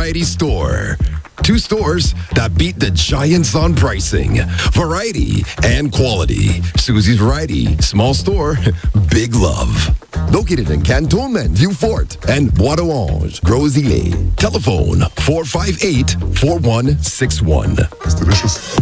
Variety Store. Two stores that beat the giants on pricing, variety, and quality. Susie's Variety, small store, big love. Located in Cantonment, Vieux Fort, and Bois d'Orange, Gros-Islet. Telephone 458-4161. It's delicious.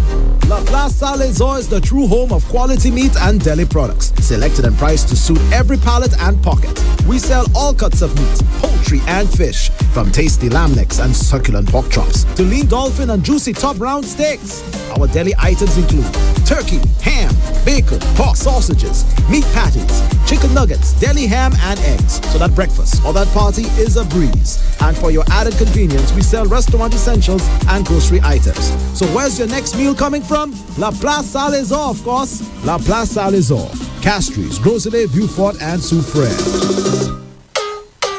La Place Salazar is the true home of quality meat and deli products, selected and priced to suit every palate and pocket. We sell all cuts of meat, poultry and fish, from tasty lamb necks and succulent pork chops to lean dolphin and juicy top round steaks. Our deli items include turkey, ham, bacon, pork sausages, meat patties, chicken nuggets, deli ham and eggs, so that breakfast or that party is a breeze. And for your added convenience, we sell restaurant essentials and grocery items. So where's your next meal coming from? La Place Salazar, of course. La Place Salazar, Castries, Gros-Islet, Vieux Fort, and Soufrière.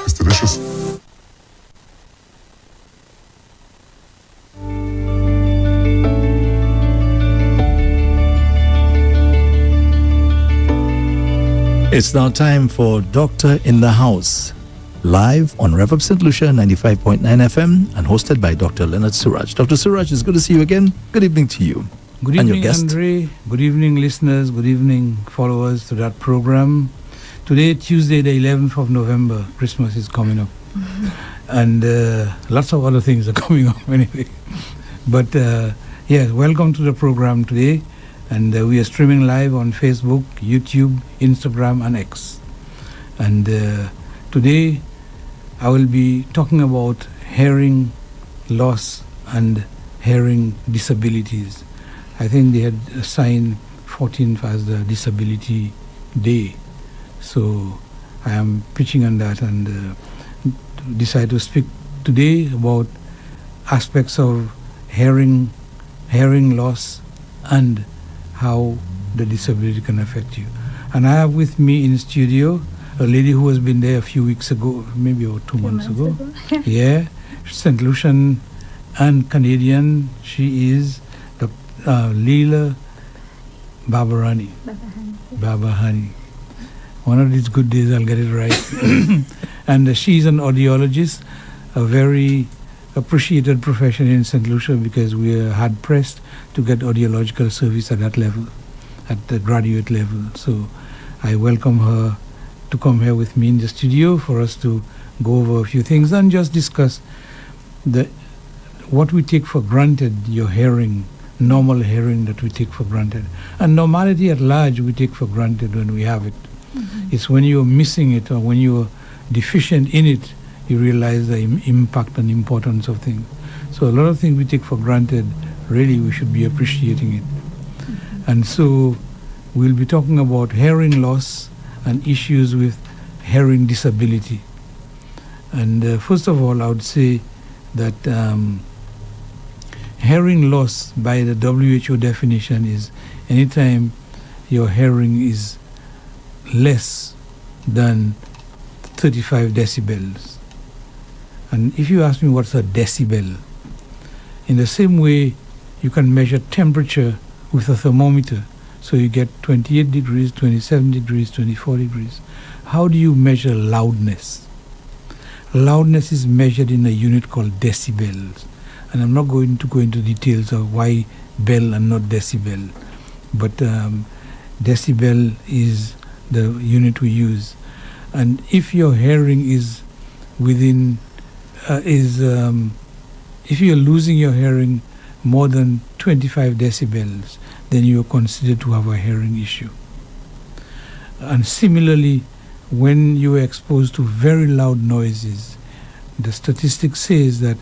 It's delicious. It's now time for Doctor in the House, live on Rev-Up St. Lucia 95.9 FM and hosted by Dr. Leonard Suraj. Dr. Suraj, it's good to see you again. Good evening to you. Good and your evening, guest. Andre. Good evening, listeners. Good evening, followers to that program. Today, Tuesday, the 11th of November, Christmas is coming up. And lots of other things are coming up anyway. But yes, welcome to the program today. And we are streaming live on Facebook, YouTube, Instagram, and X. And today, I will be talking about hearing loss and hearing disabilities. I think they had assigned 14th as the Disability Day. So I am pitching on that and decided to speak today about aspects of hearing loss and how the disability can affect you. And I have with me in studio a lady who has been there a few weeks ago, maybe or 2 months ago. Yeah, St. Lucian and Canadian. She is Leela Babarani. Babahani. One of these good days I'll get it right. And she's an audiologist, a very appreciated profession in St. Lucia because we are hard pressed to get audiological service at that level, at the graduate level. So I welcome her to come here with me in the studio for us to go over a few things and just discuss what we take for granted, your hearing, normal hearing that we take for granted. And normality at large we take for granted when we have it. Mm-hmm. It's when you're missing it or when you're deficient in it, you realize the impact and importance of things. So a lot of things we take for granted, really we should be appreciating it. Mm-hmm. And so we'll be talking about hearing loss and issues with hearing disability. And first of all, I would say that hearing loss by the WHO definition is anytime your hearing is less than 35 decibels. And if you ask me what's a decibel, in the same way you can measure temperature with a thermometer, so you get 28 degrees, 27 degrees, 24 degrees. How do you measure loudness? Loudness is measured in a unit called decibels. And I'm not going to go into details of why bell and not decibel. But decibel is the unit we use. And if your hearing is within, if you're losing your hearing more than 25 decibels, then you are considered to have a hearing issue. And similarly, when you are exposed to very loud noises, the statistic says that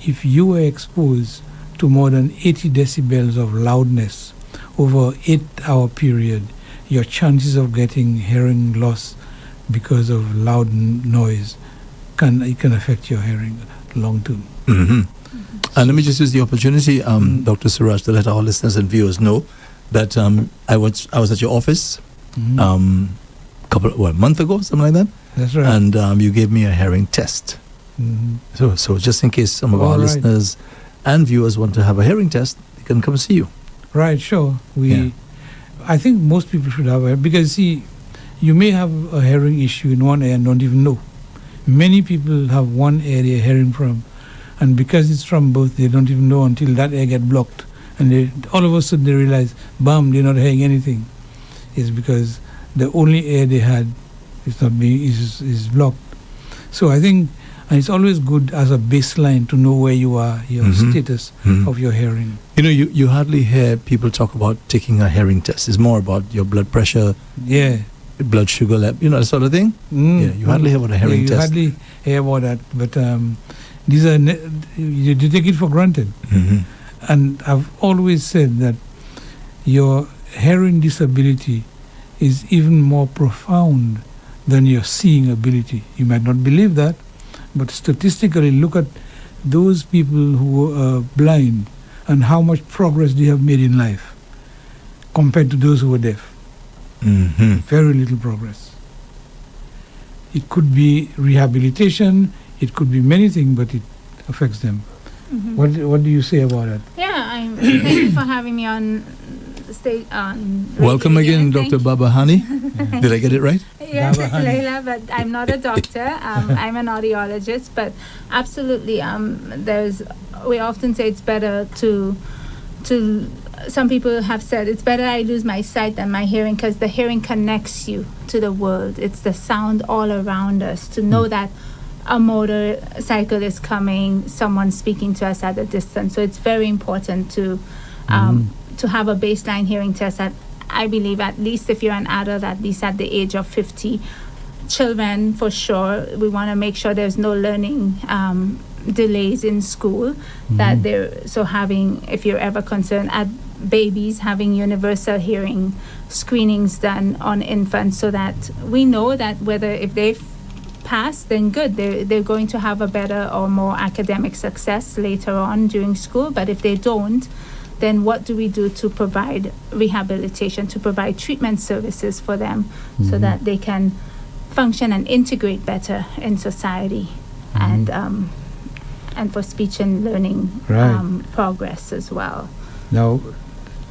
if you are exposed to more than 80 decibels of loudness over an 8-hour period, your chances of getting hearing loss because of loud noise can affect your hearing long term. Mm-hmm. And let me just use the opportunity, Dr. Suraj, to let our listeners and viewers know that I was at your office a month ago, something like that. That's right. And you gave me a hearing test. Mm-hmm. So just in case some of our listeners and viewers want to have a hearing test, they can come see you. Right, sure. I think most people should have because see, you may have a hearing issue in one ear and don't even know. Many people have one area hearing from, And because it's from birth, they don't even know until that ear get blocked. And all of a sudden they realize, bam, they're not hearing anything. It's because the only ear they had is blocked. So I think, and it's always good as a baseline to know where you are, your status of your hearing. You know, you hardly hear people talk about taking a hearing test. It's more about your blood pressure, blood sugar level, that sort of thing. Yeah, you hardly hear about a hearing test. You hardly hear about that, but these are you take it for granted. And I've always said that your hearing disability is even more profound than your seeing ability. You might not believe that, but statistically, look at those people who are blind and how much progress they have made in life compared to those who are deaf. Very little progress. It could be rehabilitation, it could be many things, but it affects them. What do you say about that? Yeah, thank you for having me on stage. Welcome again, Dr. Baba Hani. Did I get it right? Yes, it's Leila, but I'm not a doctor. I'm an audiologist, but absolutely, we often say it's better to some people have said it's better I lose my sight than my hearing, because the hearing connects you to the world. It's the sound all around us, to know that a motorcycle is coming, someone speaking to us at a distance. So it's very important to have a baseline hearing test that I believe, at least if you're an adult, at least at the age of 50. Children, for sure, we want to make sure there's no learning delays in school. That if you're ever concerned, at babies, having universal hearing screenings done on infants, so that we know that if they pass, then good, they're going to have a better or more academic success later on during school. But if they don't, then what do we do to provide rehabilitation, to provide treatment services for them, so that they can function and integrate better in society, and for speech and learning progress as well. Now,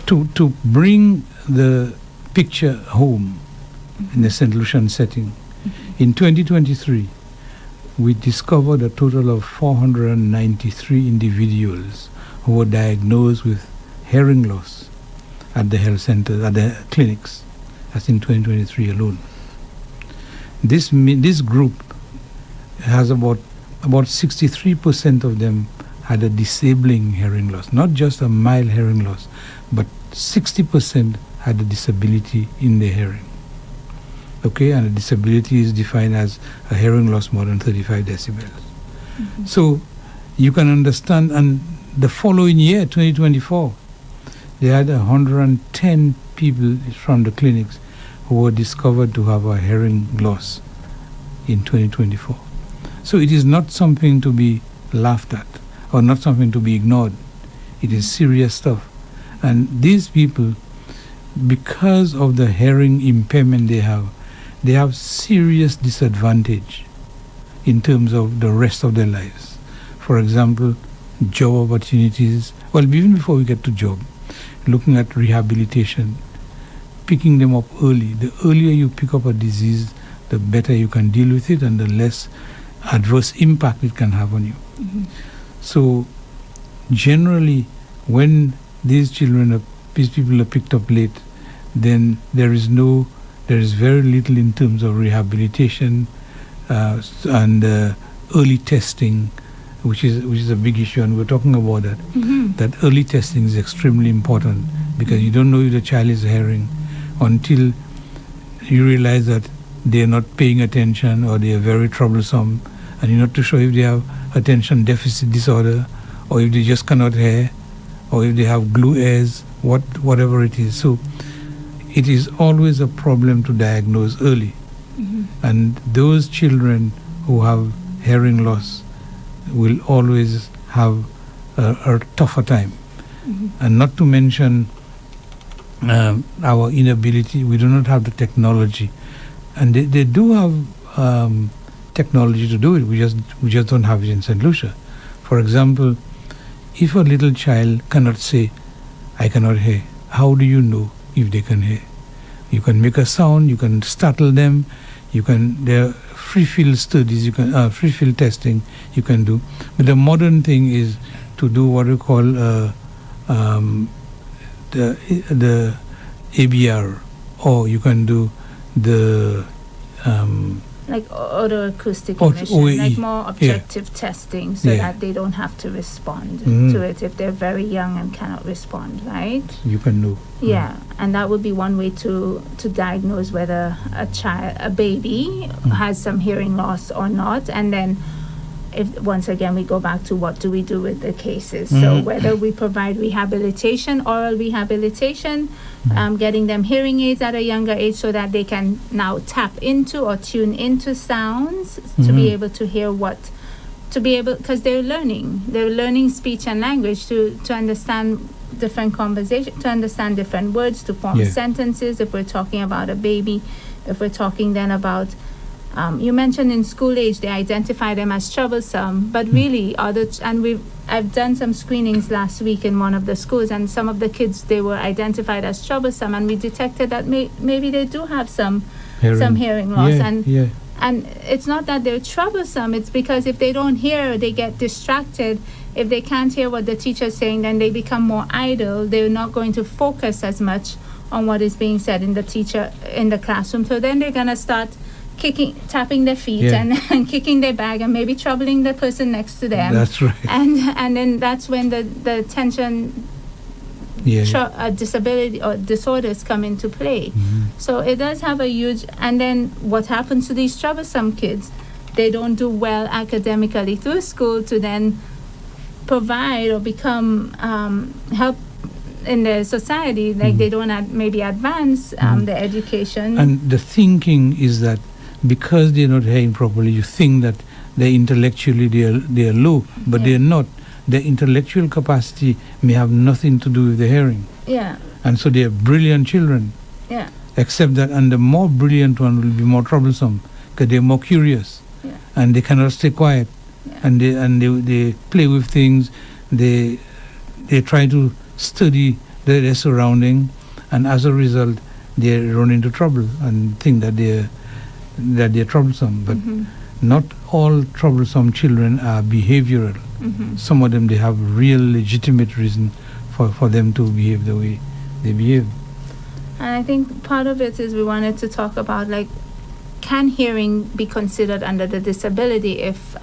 to bring the picture home in the St. Lucian setting, in 2023, we discovered a total of 493 individuals who were diagnosed with hearing loss at the health centers, at the clinics. That's in 2023 alone. This group has about 63% of them had a disabling hearing loss, not just a mild hearing loss, but 60% had a disability in their hearing. Okay, and a disability is defined as a hearing loss more than 35 decibels. So you can understand, and the following year, 2024, they had 110 people from the clinics who were discovered to have a hearing loss in 2024. So it is not something to be laughed at or not something to be ignored. It is serious stuff. And these people, because of the hearing impairment they have serious disadvantage in terms of the rest of their lives. For example, job opportunities. Well, even before we get to job, looking at rehabilitation, picking them up early. The earlier you pick up a disease, the better you can deal with it and the less adverse impact it can have on you. So generally, when these people are picked up late, then there is very little in terms of rehabilitation and early testing, which is a big issue, and we're talking about that. That early testing is extremely important, because you don't know if the child is hearing until you realize that they're not paying attention or they are very troublesome, and you're not too sure if they have attention deficit disorder or if they just cannot hear or if they have glue ears, whatever it is. So it is always a problem to diagnose early. And those children who have hearing loss will always have a tougher time. And not to mention our inability, we do not have the technology. And they do have technology to do it, we just don't have it in St. Lucia. For example, if a little child cannot say, I cannot hear, how do you know if they can hear? You can make a sound, you can startle them, There are free field studies, free field testing you can do. But the modern thing is to do what we call the ABR, or you can do the like autoacoustic Auto- emission, OAE, like more objective testing, so Yeah. that they don't have to respond Mhm. to it if they're very young and cannot respond, right? you can do. Yeah, and that would be one way to diagnose whether a baby has some hearing loss or not. And then if once again we go back to what do we do with the cases. So whether we provide rehabilitation, oral rehabilitation, getting them hearing aids at a younger age so that they can now tap into or tune into sounds to be able to hear because they're learning speech and language to understand different conversation, to understand different words, to form sentences. If we're talking about a baby, if we're talking then about you mentioned in school age they identify them as troublesome, but really I've done some screenings last week in one of the schools, and some of the kids, they were identified as troublesome, and we detected that maybe they do have some hearing loss. And it's not that they're troublesome, it's because if they don't hear, they get distracted. If they can't hear what the teacher's saying, then they become more idle. They're not going to focus as much on what is being said in the classroom. So then they're gonna start tapping their feet and kicking their bag and maybe troubling the person next to them. That's right. And then that's when the attention disability or disorders come into play. So it does have a huge. And then what happens to these troublesome kids? They don't do well academically through school to then provide or become help in the society. Like they don't maybe advance their education. And the thinking is that because they're not hearing properly, you think that they're intellectually they're low, but they're not. Their intellectual capacity may have nothing to do with the hearing. Yeah. And so they're brilliant children. Yeah. Except that, and the more brilliant one will be more troublesome because they're more curious, and they cannot stay quiet, and they play with things. They try to study their surrounding, and as a result, they run into trouble and think that they're troublesome. But not all troublesome children are behavioral. Some of them, they have real legitimate reason for them to behave the way they behave. And I think part of it is we wanted to talk about, like, can hearing be considered under the disability if,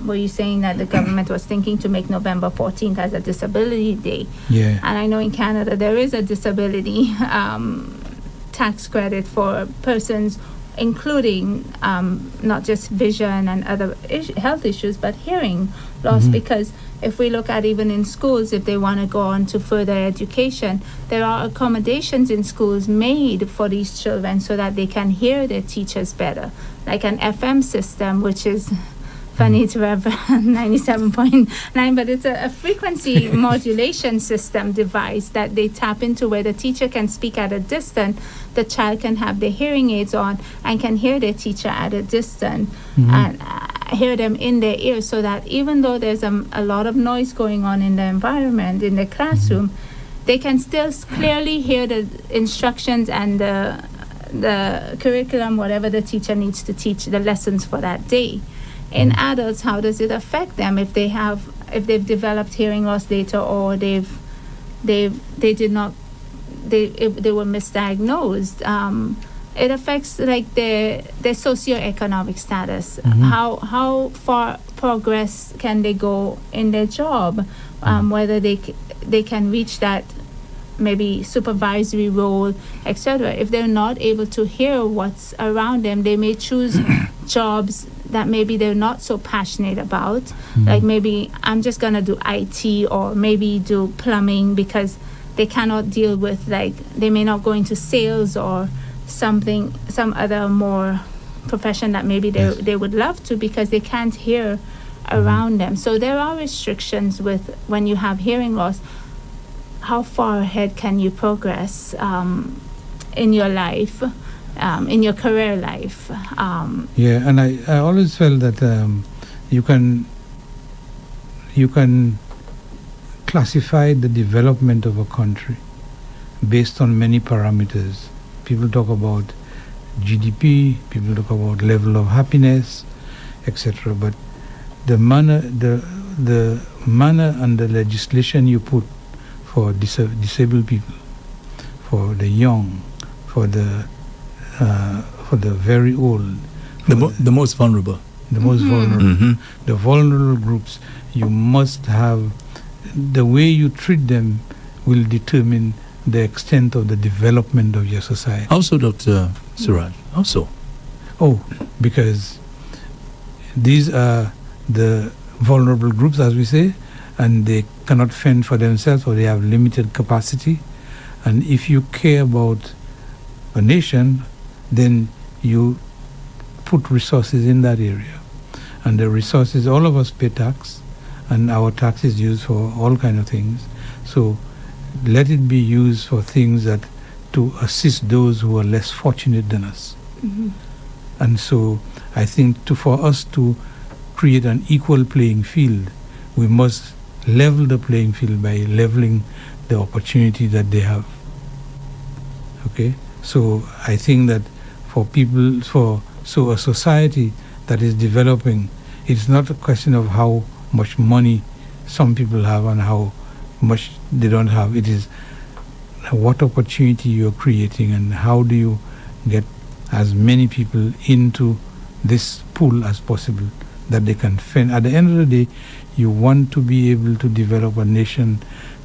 were you saying that the government was thinking to make November 14th as a disability day? Yeah. And I know in Canada there is a disability tax credit for persons including not just vision and other health issues, but hearing loss. Because if we look at even in schools, if they want to go on to further education, there are accommodations in schools made for these children so that they can hear their teachers better, like an FM system, which is funny to have 97.9, but it's a frequency modulation system device that they tap into, where the teacher can speak at a distance, the child can have their hearing aids on and can hear their teacher at a distance and hear them in their ears, so that even though there's a lot of noise going on in the environment, in the classroom, they can still clearly hear the instructions and the curriculum, whatever the teacher needs to teach, the lessons for that day. In adults, how does it affect them if they've developed hearing loss later, or they were misdiagnosed? It affects like their socioeconomic status. How far progress can they go in their job? Whether they can reach that maybe supervisory role, etc. If they're not able to hear what's around them, they may choose jobs that maybe they're not so passionate about. Like maybe I'm just gonna do IT, or maybe do plumbing, because they cannot deal with, like, they may not go into sales or some other more profession that maybe they would love to, because they can't hear around them. So there are restrictions with when you have hearing loss. How far ahead can you progress in your life, in your career life? And I always felt that you can classify the development of a country based on many parameters. People talk about GDP, people talk about level of happiness, etc. But the manner and the legislation you put for disabled people, for the young, for the very old, the most vulnerable. The most vulnerable, the vulnerable groups, you must have, the way you treat them will determine the extent of the development of your society. How so, Dr. Suraj? How so? Oh, because these are the vulnerable groups, as we say, and they cannot fend for themselves, or they have limited capacity. And if you care about a nation, then you put resources in that area. And the resources, all of us pay tax, and our tax is used for all kind of things. So let it be used for things that to assist those who are less fortunate than us. And so I think for us to create an equal playing field, we must level the playing field by leveling the opportunity that they have. Okay? So I think that for people, so a society that is developing, it's not a question of how much money some people have and how much they don't have. It is what opportunity you're creating and how do you get as many people into this pool as possible that they can fend. At the end of the day, you want to be able to develop a nation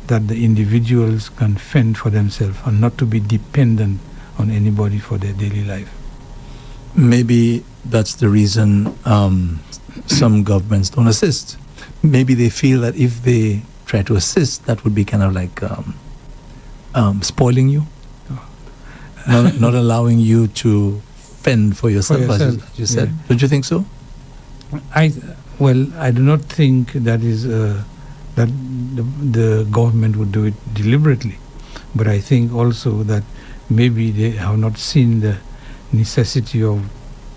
that the individuals can fend for themselves and not to be dependent on anybody for their daily life. Maybe that's the reason some governments don't assist. Maybe they feel that if they try to assist, that would be kind of like spoiling you, not allowing you to fend for yourself, as you said. Yeah. Don't you think so? I do not think that is that the government would do it deliberately, but I think also that maybe they have not seen the necessity of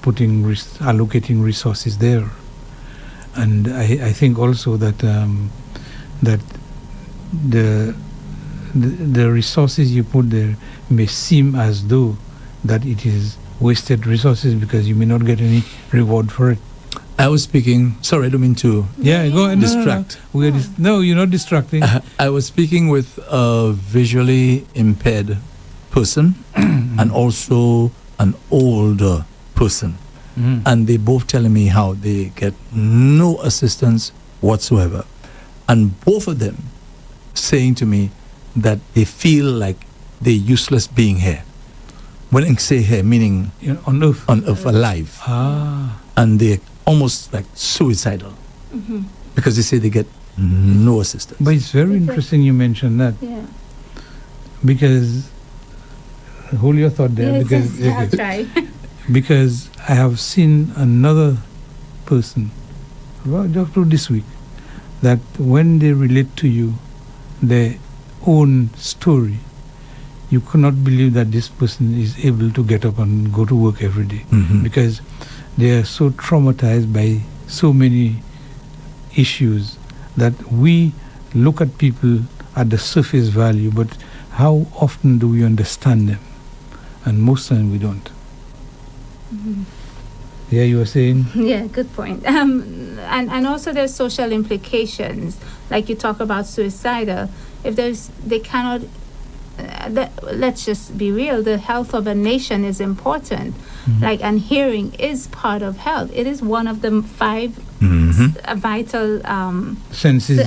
allocating resources there, and I think also that that the resources you put there may seem as though that it is wasted resources because you may not get any reward for it. I was speaking, sorry, I don't mean to go ahead. distract. No, you're not distracting. I was speaking with a visually impaired person and also an older person. And they both telling me how they get no assistance whatsoever. And both of them saying to me that they feel like they're useless being here. When I say here, meaning on Earth, alive. And they're almost like suicidal because they say they get no assistance. But it's very interesting you mentioned that. Yeah. Because, hold your thought there. I'll try. Because I have seen another person, just this week, that when they relate to you their own story, you cannot believe that this person is able to get up and go to work every day because they are so traumatized by so many issues that we look at people at the surface value, but how often do we understand them? And most times we don't. Yeah, you were saying? Yeah, good point. And also there's social implications. Like you talk about suicidal. If they cannot, let's just be real, the health of a nation is important. And hearing is part of health. It is one of the 5 vital senses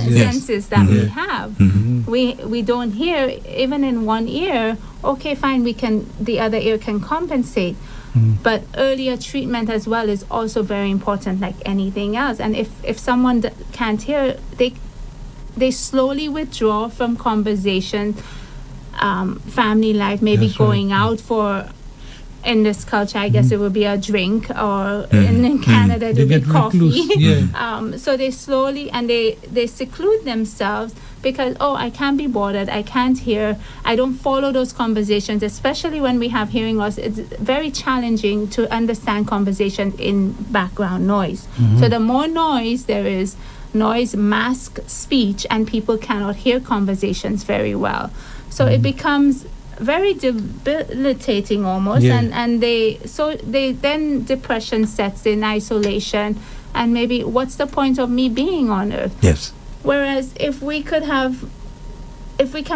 that we have. We don't hear, even in one ear. Okay, fine, the other ear can compensate. But earlier treatment as well is also very important, like anything else. And if someone can't hear, they slowly withdraw from conversation, family life, maybe going out for, in this culture, I guess it would be a drink, or in Canada it would be coffee. So they slowly, and they seclude themselves because, I can't be bothered, I can't hear, I don't follow those conversations, especially when we have hearing loss. It's very challenging to understand conversation in background noise. So the more noise there is, noise masks speech and people cannot hear conversations very well. So it becomes very debilitating almost, Yeah. and they then depression sets in, isolation, and maybe what's the point of me being on earth? Yes. Whereas if we can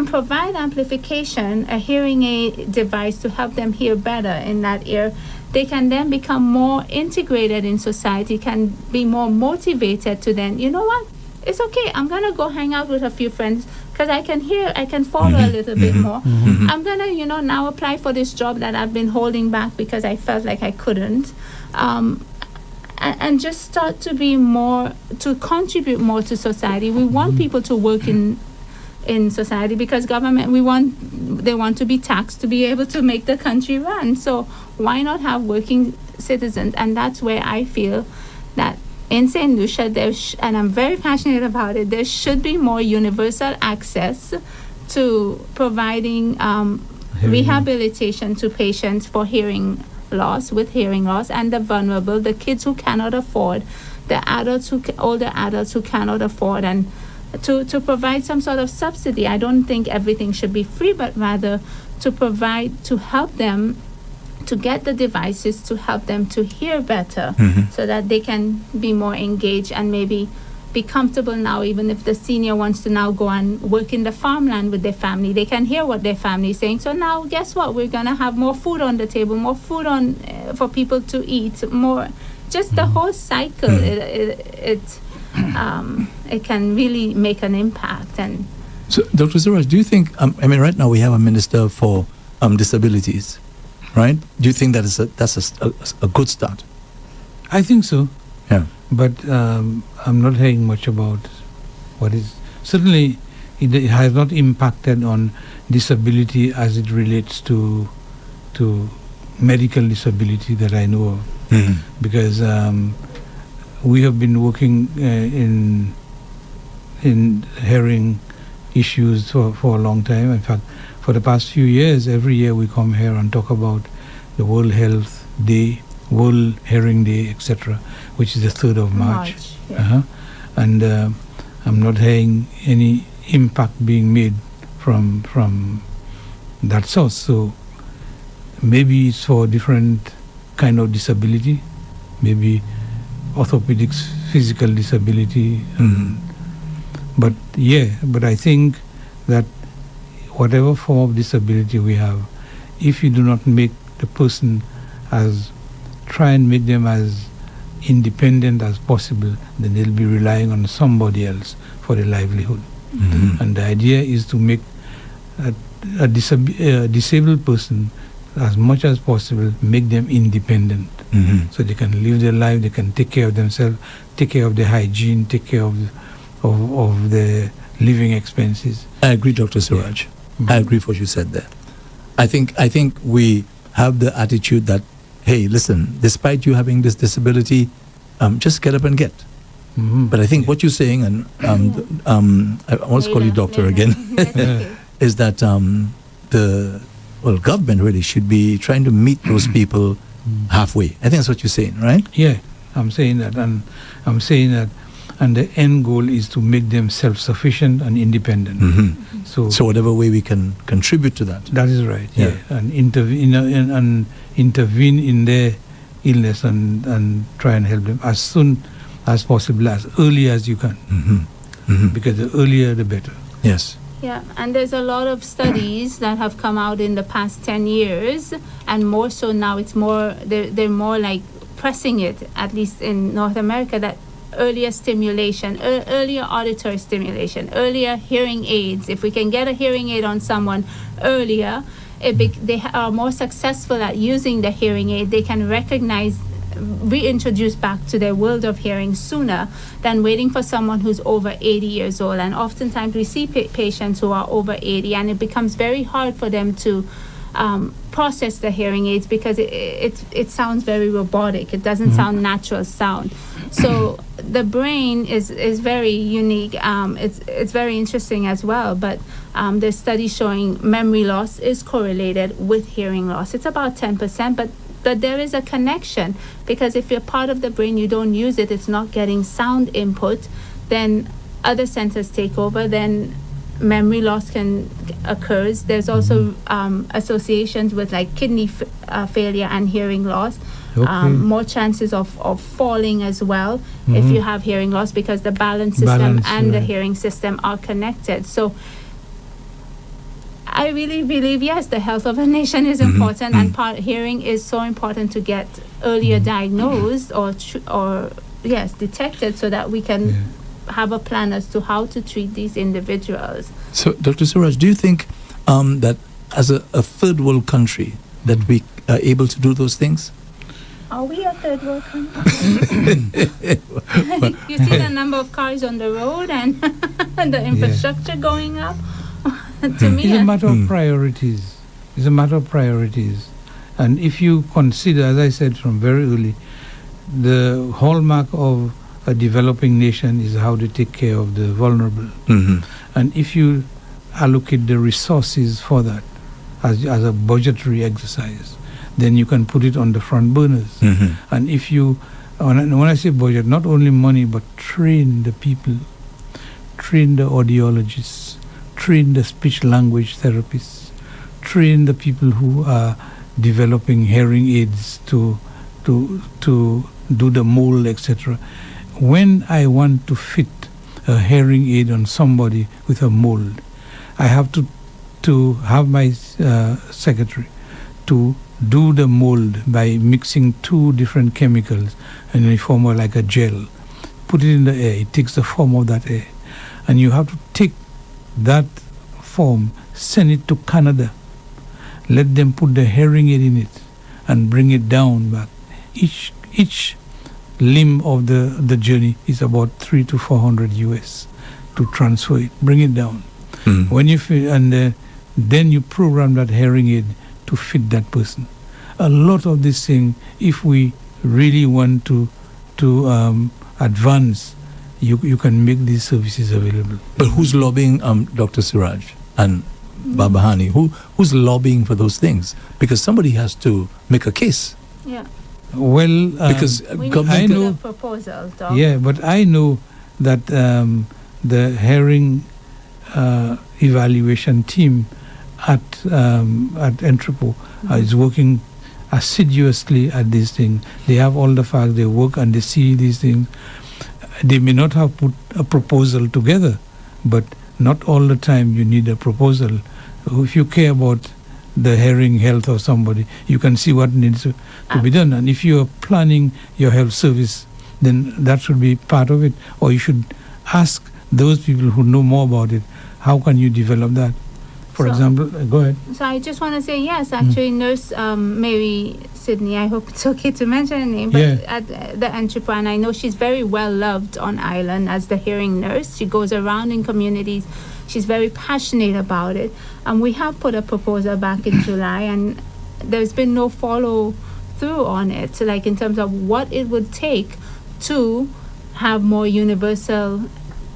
provide amplification, a hearing aid device to help them hear better in that ear, they can then become more integrated in society, can be more motivated to then, you know what, it's okay, I'm gonna go hang out with a few friends because I can follow a little bit more. I'm gonna, now apply for this job that I've been holding back because I felt like I couldn't. And just start to be more, to contribute more to society. We want people to work in society because government, they want to be taxed to be able to make the country run. So why not have working citizens? And that's where I feel that in St. Lucia, and I'm very passionate about it, there should be more universal access to providing rehabilitation to patients for hearing loss, with hearing loss, and the vulnerable, the kids who cannot afford, the older adults who cannot afford, and to provide some sort of subsidy. I don't think everything should be free, but rather to provide, to help them to get the devices to help them to hear better, so that they can be more engaged and maybe be comfortable now. Even if the senior wants to now go and work in the farmland with their family, they can hear what their family is saying. So now, guess what? We're going to have more food on the table, more food on for people to eat, more, just the whole cycle. It can really make an impact. And so, Dr. Suraj, do you think, right now we have a minister for disabilities, right? Do you think that's a good start? I think so. Yeah. But I'm not hearing much about what is. Certainly, it has not impacted on disability as it relates to medical disability that I know of. Because we have been working in hearing issues for a long time. In fact, for the past few years, every year we come here and talk about the World Health Day, World Hearing Day, etc., which is the 3rd of March. yeah. And I'm not hearing any impact being made from that source. So maybe it's for a different kind of disability, maybe orthopedics, physical disability. But I think that whatever form of disability we have, if you do not make the person try and make them as independent as possible, then they'll be relying on somebody else for their livelihood. And the idea is to make a disabled person, as much as possible, make them independent, so they can live their life, they can take care of themselves, take care of their hygiene, take care of their living expenses. I agree, Dr. Suraj. I agree with what you said there. I think we have the attitude that, hey, listen, despite you having this disability, just get up and get. But I think what you're saying, and I want to call you doctor again, is that government really should be trying to meet those people halfway. I think that's what you're saying, right? Yeah, I'm saying that, and the end goal is to make them self-sufficient and independent. So whatever way we can contribute to that. That is right. Yeah, and intervene in their illness and try and help them as soon as possible, as early as you can, because the earlier the better. Yes. Yeah, and there's a lot of studies that have come out in the past 10 years, and more so now. It's more they're more like pressing it, at least in North America, that earlier stimulation, earlier auditory stimulation, earlier hearing aids. If we can get a hearing aid on someone earlier, they are more successful at using the hearing aid. They can reintroduce back to their world of hearing sooner than waiting for someone who's over 80 years old. And oftentimes we see patients who are over 80, and it becomes very hard for them to process the hearing aids because it sounds very robotic. It doesn't sound natural sound. So the brain is very unique. It's very interesting as well. But there's studies showing memory loss is correlated with hearing loss. It's about 10%, but there is a connection, because if you're part of the brain, you don't use it, it's not getting sound input, then other centers take over, then memory loss can occurs. There's also associations with like kidney failure and hearing loss. More chances of falling as well if you have hearing loss, because the balance system and the hearing system are connected. So I really believe, yes, the health of a nation is important, and hearing is so important to get earlier diagnosed or detected, so that we can have a plan as to how to treat these individuals. So, Dr. Suraj, do you think that as a third world country that we are able to do those things? Are we a third world country? You see the number of cars on the road and the infrastructure going up. To me, it's a matter of priorities. It's a matter of priorities. And if you consider, as I said from very early, the hallmark of a developing nation is how to take care of the vulnerable. And if you allocate the resources for that as a budgetary exercise, then you can put it on the front burners. And if you, when I say budget, not only money, but train the people, train the audiologists, train the speech language therapists, train the people who are developing hearing aids to do the mold, etc. When I want to fit a hearing aid on somebody with a mold, I have to have my secretary to do the mold by mixing two different chemicals and they form like a gel. Put it in the air, it takes the form of that air. And you have to take that form, send it to Canada, let them put the hearing aid in it and bring it down back. Each limb of the journey is about $300 to $400 US to transfer it, bring it down. When you then you program that hearing aid to fit that person. A lot of this thing, if we really want to advance, you can make these services available. But who's lobbying, Dr. Suraj and Babahani? Who's lobbying for those things? Because somebody has to make a case. Yeah. Well, because we I need know a proposal, Doc. Yeah, but I know that the hearing evaluation team at Entrepot is working assiduously at these things. They have all the facts, they work and they see these things. They may not have put a proposal together, but not all the time you need a proposal. If you care about the hearing health of somebody, you can see what needs to be done. And if you are planning your health service, then that should be part of it. Or you should ask those people who know more about it, how can you develop that? For example, go ahead. So I just want to say, yes, actually, Nurse Mary Sydney, I hope it's okay to mention her name, but at the Entrepot, and I know she's very well loved on island as the hearing nurse. She goes around in communities. She's very passionate about it. And we have put a proposal back in July, and there's been no follow through on it. So like in terms of what it would take to have more universal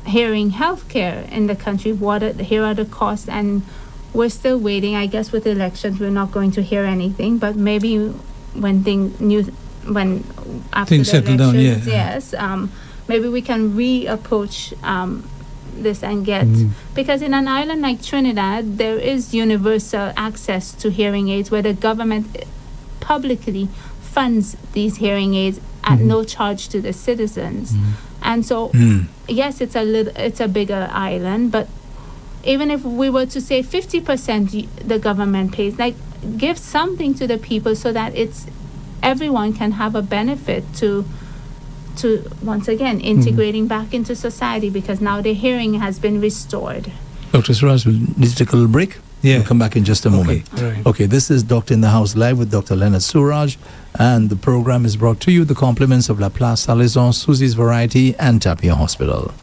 hearing healthcare in the country, here are the costs, and we're still waiting. I guess with elections we're not going to hear anything, but maybe when after things the settle down, elections, yes, maybe we can reapproach this and get, because in an island like Trinidad there is universal access to hearing aids where the government publicly funds these hearing aids at no charge to the citizens. And so yes, it's a bigger island, but even if we were to say 50% the government pays, like give something to the people so that everyone can have a benefit to once again integrating back into society, because now the hearing has been restored. Dr. Suraj, we'll need to take a little break. Yeah. We'll come back in just a moment. Right. Okay, this is Doctor in the House live with Dr. Leonard Suraj, and the program is brought to you the compliments of La Place Salazon, Susie's Variety, and Tapia Hospital.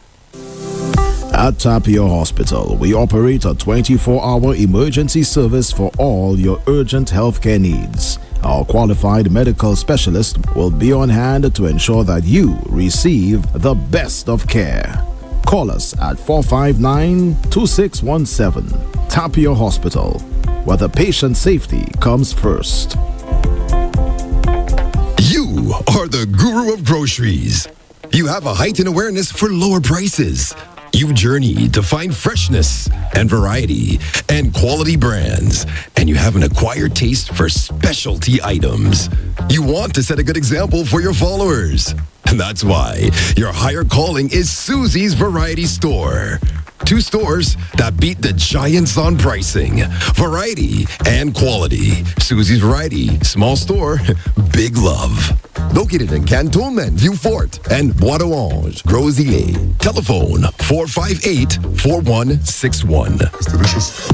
At Tapia Hospital, we operate a 24-hour emergency service for all your urgent healthcare needs. Our qualified medical specialist will be on hand to ensure that you receive the best of care. Call us at 459-2617. Tapia Hospital, where the patient safety comes first. You are the guru of groceries. You have a heightened awareness for lower prices. You journey to find freshness and variety and quality brands, and you have an acquired taste for specialty items. You want to set a good example for your followers. And that's why your higher calling is Susie's Variety Store. 2 stores that beat the giants on pricing, variety, and quality. Susie's Variety, small store, big love. Located in Cantonment, Vieux Fort, and Bois d'Orange, Gros-Îlet. Telephone 458-4161. It's delicious.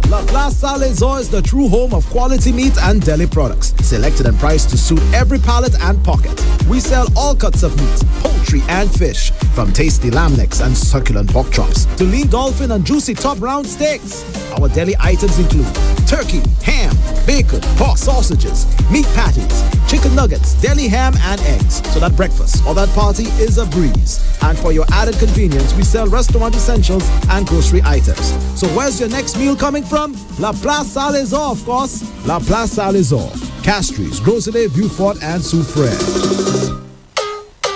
La Place Salazar is the true home of quality meat and deli products, selected and priced to suit every palate and pocket. We sell all cuts of meat, poultry and fish, from tasty lamb necks and succulent pork chops to lean dolphin and juicy top round steaks. Our deli items include turkey, ham, bacon, pork sausages, meat patties, chicken nuggets, deli ham and eggs, so that breakfast or that party is a breeze. And for your added convenience, we sell restaurant essentials and grocery items. So where's your next meal coming from? La Place Salazar, of course. La Place Salazar, Castries, Gros-Îlet, Vieux Fort, and Soufrière.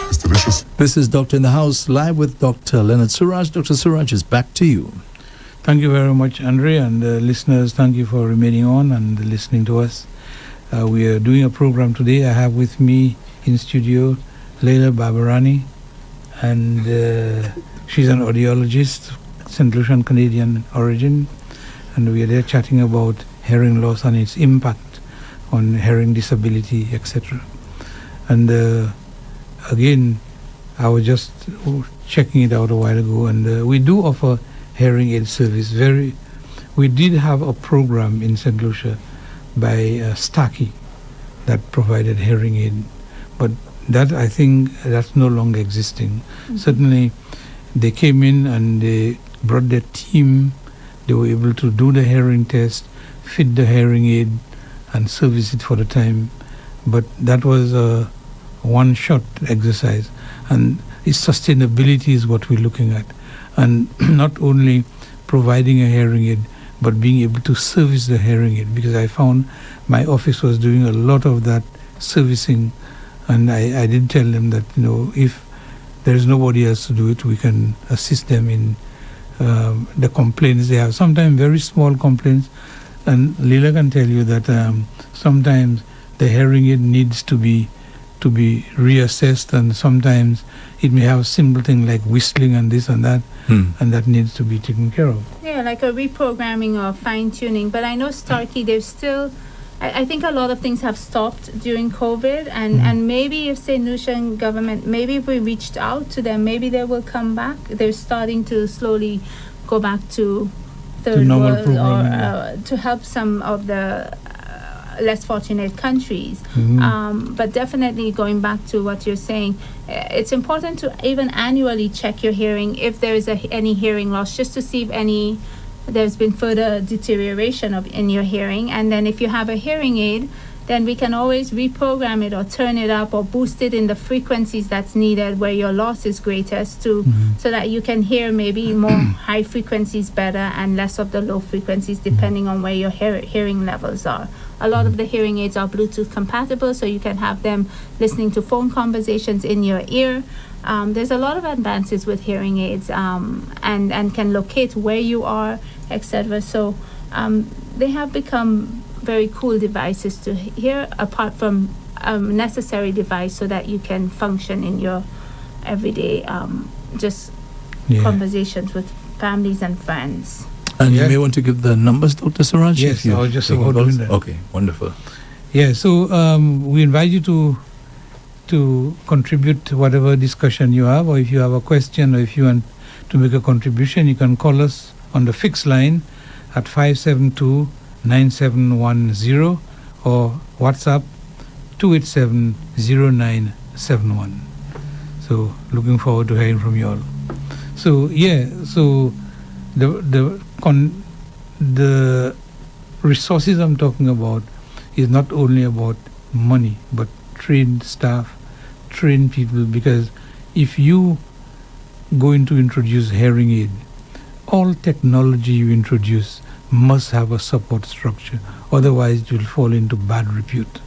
It's delicious. This is Doctor in the House, live with Dr. Leonard Suraj. Dr. Suraj is back to you. Thank you very much, Andre, and listeners, thank you for remaining on and listening to us. We are doing a program today. I have with me in studio Leila Babarani, and she's an audiologist, St. Lucian Canadian origin, and we are there chatting about hearing loss and its impact on hearing disability, etc. And again, I was just checking it out a while ago, and we do offer hearing aid service. We did have a program in St. Lucia by Starkey that provided hearing aid, but that, I think, that's no longer existing. Mm-hmm. Certainly, they came in and they brought their team. They were able to do the hearing test, fit the hearing aid, and service it for the time. But that was a one-shot exercise, and its sustainability is what we're looking at. And not only providing a hearing aid, but being able to service the hearing aid, because I found my office was doing a lot of that servicing, and I did tell them that, if there's nobody else to do it, we can assist them in the complaints they have. Sometimes very small complaints, and Leila can tell you that sometimes the hearing aid needs to be reassessed, and sometimes it may have a simple thing like whistling and this and that, and that needs to be taken care of. Yeah, like a reprogramming or fine-tuning. But I know Starkey, there's still, I think a lot of things have stopped during COVID, and maybe if St. Lucian government, maybe if we reached out to them, maybe they will come back. They're starting to slowly go back to third world, or to help some of the less fortunate countries. But definitely going back to what you're saying, it's important to even annually check your hearing if there's any hearing loss, just to see if there's been further deterioration in your hearing. And then if you have a hearing aid, then we can always reprogram it or turn it up or boost it in the frequencies that's needed where your loss is greatest, so that you can hear maybe more high frequencies better and less of the low frequencies, depending on where your hearing levels are. A lot of the hearing aids are Bluetooth compatible, so you can have them listening to phone conversations in your ear. There's a lot of advances with hearing aids, and can locate where you are, etc. So they have become very cool devices to hear, apart from a necessary device so that you can function in your everyday conversations with families and friends. And you may want to give the numbers, Dr. Suraj? Yes, I was just about doing that. Okay, wonderful. Yeah, so we invite you to contribute to whatever discussion you have, or if you have a question, or if you want to make a contribution, you can call us on the fixed line at 572-9710 or WhatsApp 287-0971. So looking forward to hearing from you all. So the resources I'm talking about is not only about money, but trained staff, trained people, because if you going to introduce hearing aid, all technology you introduce must have a support structure, otherwise it will fall into bad repute.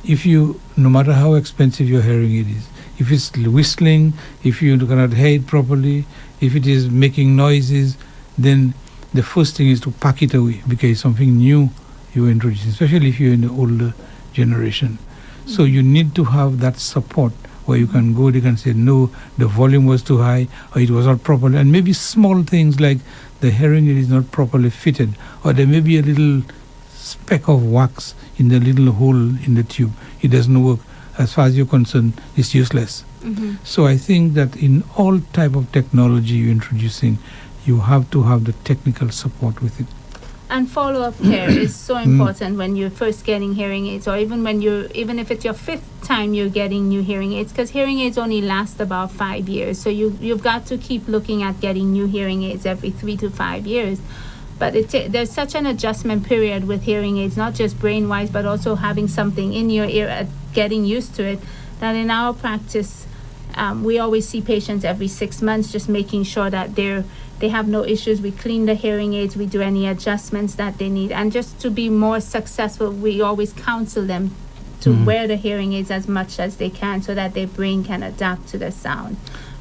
If you, no matter how expensive your hearing aid is, if it's whistling, if you cannot hear it properly, if it is making noises, then the first thing is to pack it away because it's something new you're introducing, especially if you're in the older generation. So you need to have that support where you can go, they can say, no, the volume was too high or it was not properly. And maybe small things like the hearing aid is not properly fitted, or there may be a little speck of wax in the little hole in the tube. It doesn't work. As far as you're concerned, it's useless. So I think that in all type of technology you're introducing, you have to have the technical support with it. And follow-up care is so important when you're first getting hearing aids, or even if it's your 5th time you're getting new hearing aids, because hearing aids only last about 5 years. So you've got to keep looking at getting new hearing aids every 3 to 5 years. But there's such an adjustment period with hearing aids, not just brain-wise, but also having something in your ear, getting used to it, that in our practice, we always see patients every 6 months, just making sure that they have no issues. We clean the hearing aids, we do any adjustments that they need. And just to be more successful, we always counsel them to wear the hearing aids as much as they can so that their brain can adapt to the sound.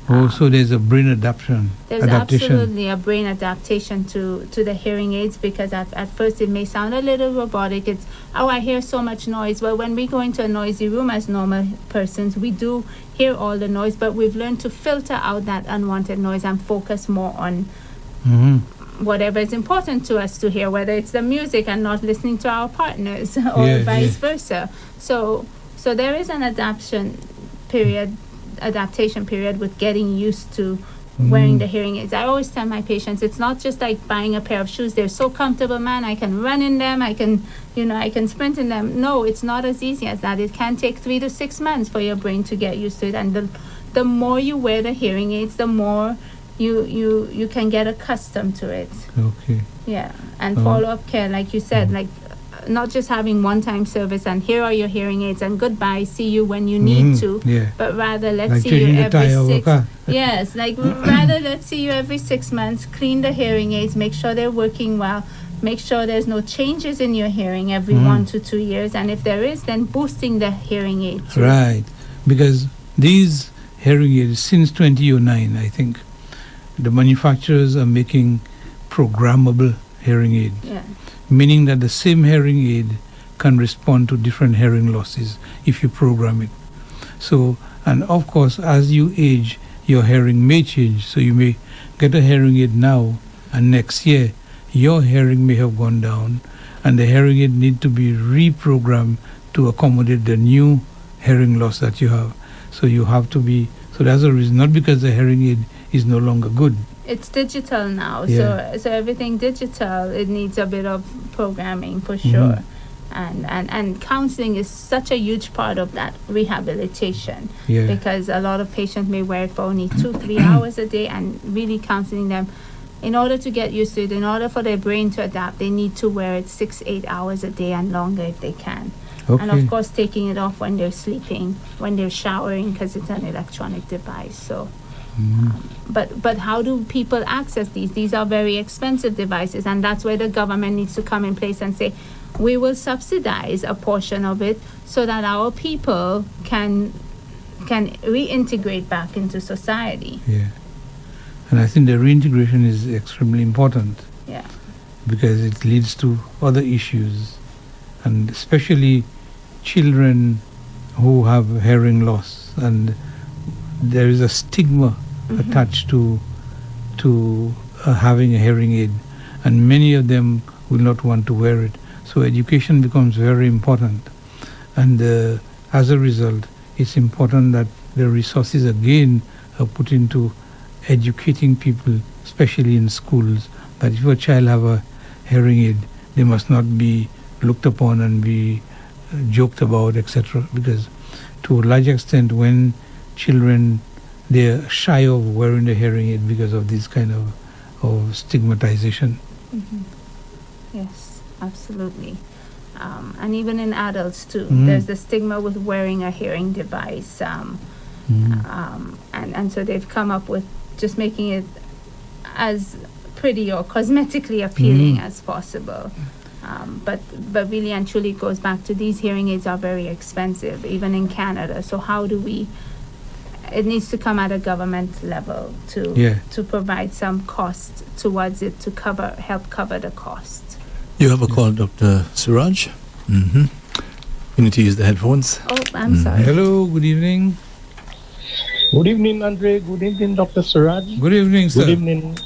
So there's a brain adaptation. There's absolutely a brain adaptation to the hearing aids, because at first it may sound a little robotic. It's, I hear so much noise. Well, when we go into a noisy room as normal persons, we do hear all the noise, but we've learned to filter out that unwanted noise and focus more on whatever is important to us to hear, whether it's the music and not listening to our partners or vice versa. So there is an adaptation period with getting used to wearing the hearing aids. I always tell my patients, it's not just like buying a pair of shoes. They're so comfortable, man. I can run in them. I can sprint in them. No, it's not as easy as that. It can take 3 to 6 months for your brain to get used to it. And the more you wear the hearing aids, the more you can get accustomed to it. Okay. Yeah. And follow-up care, like you said, like not just having one-time service and here are your hearing aids and goodbye, see you when you need to, but rather let's see you every 6 yes, like rather let's see you every 6 months, clean the hearing aids, make sure they're working well, make sure there's no changes in your hearing every 1 to 2 years, and if there is, then boosting the hearing aid too. Right, because these hearing aids, since 2009, I think, the manufacturers are making programmable hearing aids. Yeah. Meaning that the same hearing aid can respond to different hearing losses if you program it. So, and of course, as you age, your hearing may change. So you may get a hearing aid now, and next year, your hearing may have gone down, and the hearing aid need to be reprogrammed to accommodate the new hearing loss that you have. So you have to be, so that's a reason, not because the hearing aid is no longer good. It's digital now, Yeah. so everything digital, it needs a bit of programming for sure. And counseling is such a huge part of that rehabilitation, because a lot of patients may wear it for only 2-3 hours a day, and really counseling them, in order to get used to it, in order for their brain to adapt, they need to wear it 6-8 hours a day and longer if they can. Okay. And of course taking it off when they're sleeping, when they're showering, because it's an electronic device. So but how do people access these? These are very expensive devices, and that's where the government needs to come in place and say, we will subsidize a portion of it so that our people can reintegrate back into society. Yeah. And I think the reintegration is extremely important. Yeah. Because it leads to other issues, and especially children who have hearing loss, and there is a stigma attached to having a hearing aid, and many of them will not want to wear it. So education becomes very important, and as a result, it's important that the resources again are put into educating people, especially in schools, that if a child have a hearing aid, they must not be looked upon and be joked about, etc. Because to a large extent, when children, they're shy of wearing the hearing aid because of this kind of stigmatization. Yes, absolutely. And even in adults too, there's the stigma with wearing a hearing device. And so they've come up with just making it as pretty or cosmetically appealing as possible. But really and truly it goes back to these hearing aids are very expensive, even in Canada. So how do we? It needs to come at a government level to provide some cost towards it to help cover the cost. You have a call, Dr. Suraj. Mm-hmm. You need to use the headphones. Oh, I'm sorry. Hello, good evening. Good evening, Andre. Good evening, Dr. Suraj. Good evening, sir. Good evening,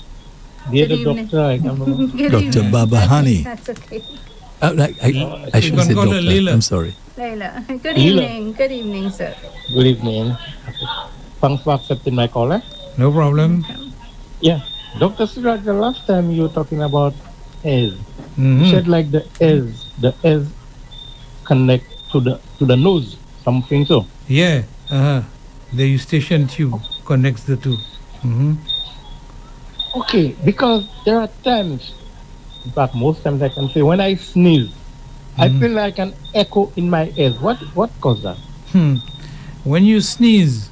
the other evening. doctor. I don't know. Good Dr. evening. Babahani. That's okay. I should can say call her doctor. Leela. I'm sorry. Layla. Good Leela. evening. Good evening, sir. Good evening. Thanks for accepting my call. No problem. Yeah, Dr. Suraj, the last time you were talking about S, Mhm. you said like the S connect to the nose, something so. Yeah, the eustachian tube connects the two. Mm-hmm. Okay, because there are times, in fact, most times I can say when I sneeze, I feel like an echo in my ears. What caused that? When you sneeze,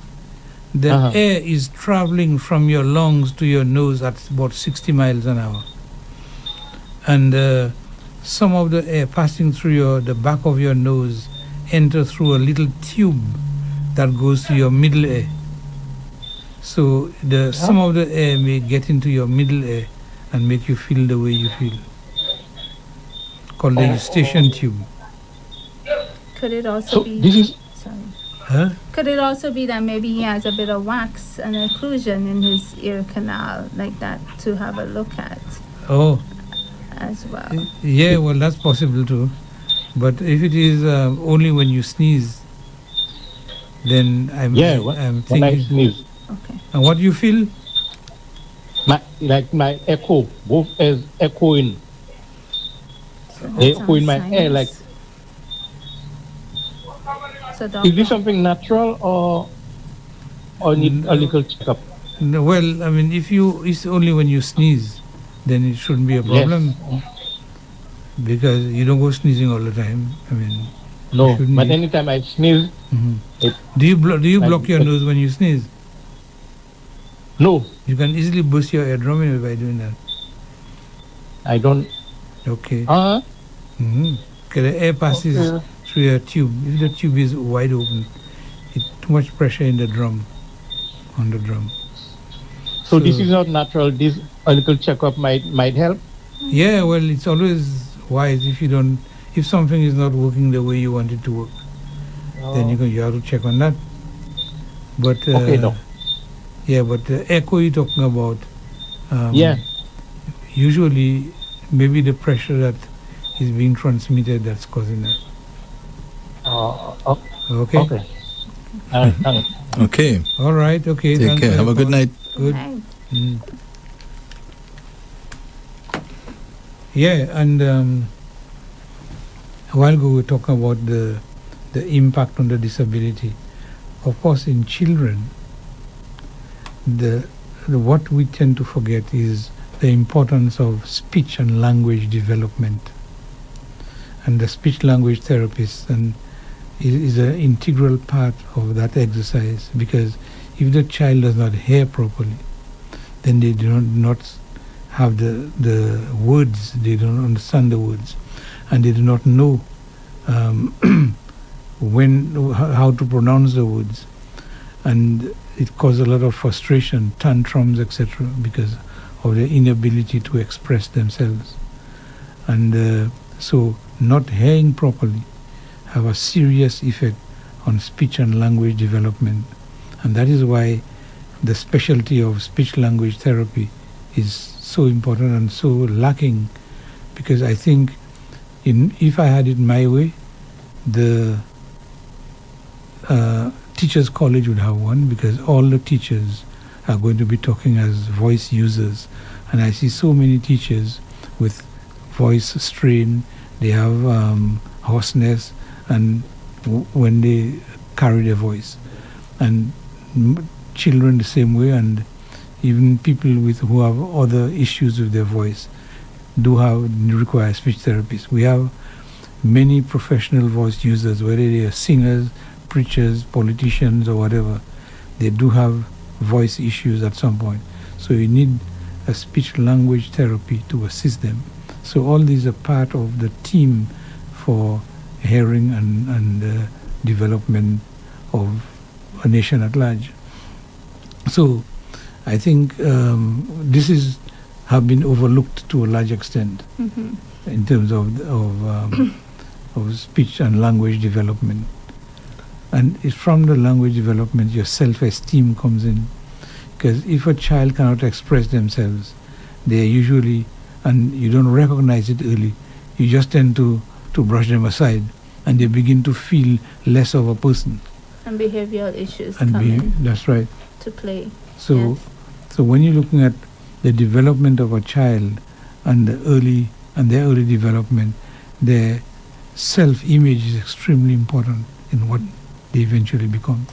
the Uh-huh. air is traveling from your lungs to your nose at about 60 miles an hour. And some of the air passing through the back of your nose enter through a little tube that goes to your middle ear. So some of the air may get into your middle ear and make you feel the way you feel. Called the eustachian tube. Could it also So be? this is Sorry. Huh? Could it also be that maybe he has a bit of wax and occlusion in his ear canal, like that, to have a look at Oh, as well? yeah, well, that's possible too. But if it is only when you sneeze, then I'm when I thinking. sneeze, Okay. And what you feel? my echo, both ears echoing. So They that's echo in on my ear like. sinus. So Is doctor, this something natural or need a little checkup? No, well, I mean, it's only when you sneeze, then it shouldn't be a problem because you don't go sneezing all the time. I mean, No, shouldn't but be. anytime I sneeze, Do you Like- block your nose when you sneeze? no, You can easily burst your eardrum by doing that. I don't. Okay. Uh-huh. Okay, the air passes Okay. through a tube. If the tube is wide open, it's too much pressure in the drum, on the drum. So this is not natural. This a little checkup might help. Yeah, well, it's always wise if something is not working the way you want it to work, then you have to check on that. But Okay, Doc. yeah, but the echo you're talking about, Yeah. usually maybe the pressure that is being transmitted that's causing that. Okay. Okay. Thanks. Okay. All right. Okay. Take thanks care. for Have your a good call. night. Good. Right. Yeah, and a while ago we were talking about the impact on the disability. Of course, in children, the what we tend to forget is the importance of speech and language development. And the speech language therapist is an integral part of that exercise, because if the child does not hear properly, then they do not have the words, they don't understand the words, and they do not know how to pronounce the words, and it causes a lot of frustration, tantrums, etc., because of their inability to express themselves. And so not hearing properly have a serious effect on speech and language development, and that is why the specialty of speech language therapy is so important and so lacking, because I think if I had it my way, the teachers college would have one, because all the teachers are going to be talking as voice users, and I see so many teachers with voice strain. They have hoarseness and when they carry their voice, and children the same way, and even people who have other issues with their voice require speech therapists. We have many professional voice users, whether they are singers, preachers, politicians, or whatever. They do have voice issues at some point. So you need a speech language therapy to assist them So all these are part of the team for hearing and development of a nation at large. So I think this have been overlooked to a large extent in terms of speech and language development. And it's from the language development your self-esteem comes in. Because if a child cannot express themselves, they are usually, and you don't recognize it early, you just tend to brush them aside, and they begin to feel less of a person. And behavioral issues And come in that's right. to play. So, Yes. so when you're looking at the development of a child and their early development, their self-image is extremely important in what they eventually become.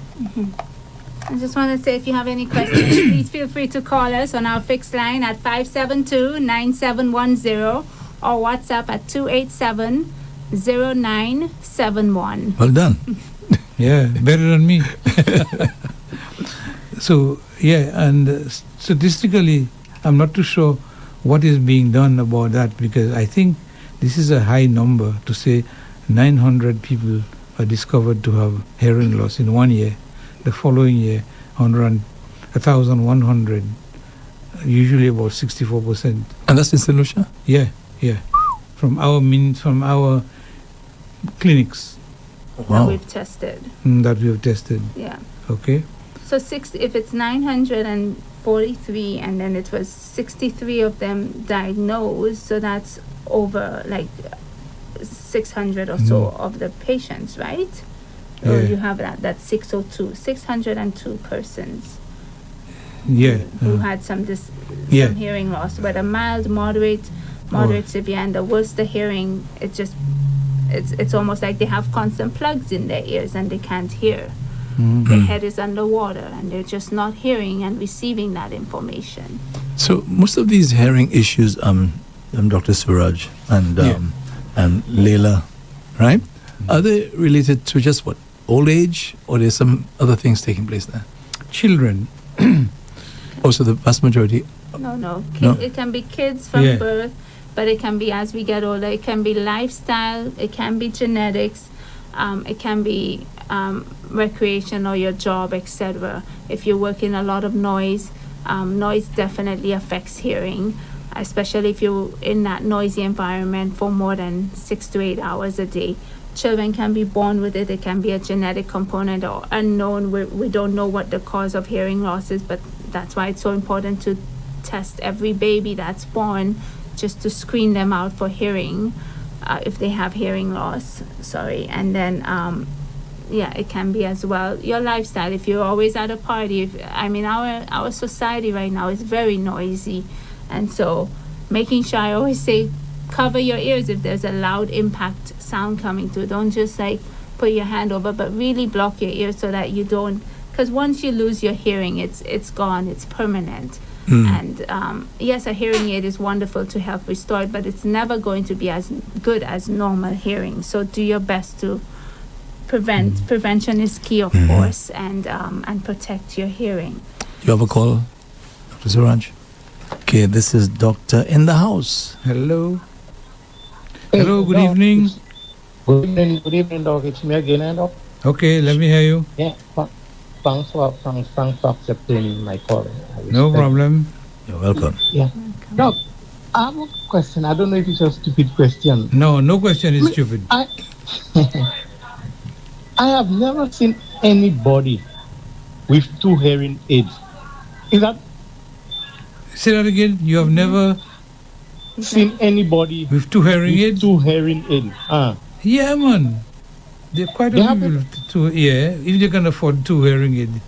I just want to say, if you have any questions, please feel free to call us on our fixed line at 572-9710 or WhatsApp at 287-0971. Well done. Yeah, better than me. So, yeah, and statistically, I'm not too sure what is being done about that, because I think this is a high number to say 900 people are discovered to have hearing loss in 1 year. The following year, 1,100, usually about 64%. And that's in St. Lucia? Yeah. From our clinics That Wow. we've tested. that we have tested. Yeah. Okay. So if it's 943 and then it was 63 of them diagnosed, so that's over like 600 or so of the patients, right? Or Yeah. you have that's 602 persons Yeah. who had some Yeah. hearing loss, whether mild, moderate, severe, and the worse the hearing, it's almost like they have constant plugs in their ears and they can't hear. Their head is underwater and they're just not hearing and receiving that information. So most of these hearing issues, Dr. Suraj and Leila, right? Are they related to just what, old age, or there's some other things taking place there? Children. Also, the vast majority. No. No? It can be kids from Yeah. birth, but it can be as we get older. It can be lifestyle. It can be genetics. It can be recreation or your job, etc. If you're working a lot of noise, noise definitely affects hearing, especially if you're in that noisy environment for more than 6 to 8 hours a day. Children can be born with it. It can be a genetic component or unknown. We don't know what the cause of hearing loss is, but that's why it's so important to test every baby that's born, just to screen them out for hearing if they have hearing loss. And then it can be as well your lifestyle. If you're always at a party, our society right now is very noisy, and so making sure, I always say, cover your ears if there's a loud impact sound coming through. Don't just like put your hand over, but really block your ears so that you don't, because once you lose your hearing, it's gone, it's permanent. And yes, a hearing aid is wonderful to help restore it, but it's never going to be as good as normal hearing. So do your best to prevent. Prevention is key, of course, and protect your hearing. You have a call, Dr. Suraj? Okay, this is Doctor in the house. Hello. Hey, Hello, good Doc, evening. Good evening, Doc. It's me again, Doc. Okay, let me hear you. Yeah, thanks for accepting my call. No problem. You're welcome. Yeah. Doc, I have a question. I don't know if it's a stupid question. No question is stupid. I have never seen anybody with 2 hearing aids. Is that Say that again. You have never seen anybody with 2 hearing with aids? 2 hearing aids? Yeah, man. There are quite a They few have people with if they can afford 2 hearing aids.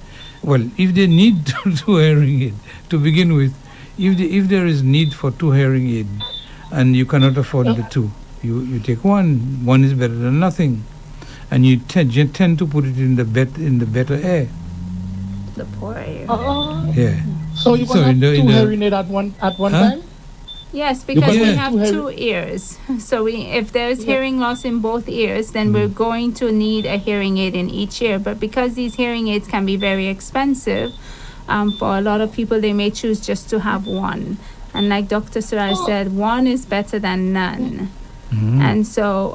Well, if they need 2 hearing aids to begin with, if there is need for 2 hearing aids and you cannot afford the 2, you take one. One is better than nothing, and you tend to put it in the better air. The poor ear. Yeah. So you So can have in the- 2 in the- hearing aids at one Huh? time? Yes, because we Yeah. have 2 ears. So if there's hearing loss in both ears, then we're going to need a hearing aid in each ear. But because these hearing aids can be very expensive, for a lot of people, they may choose just to have one. And like Dr. Suraj said, one is better than none. And so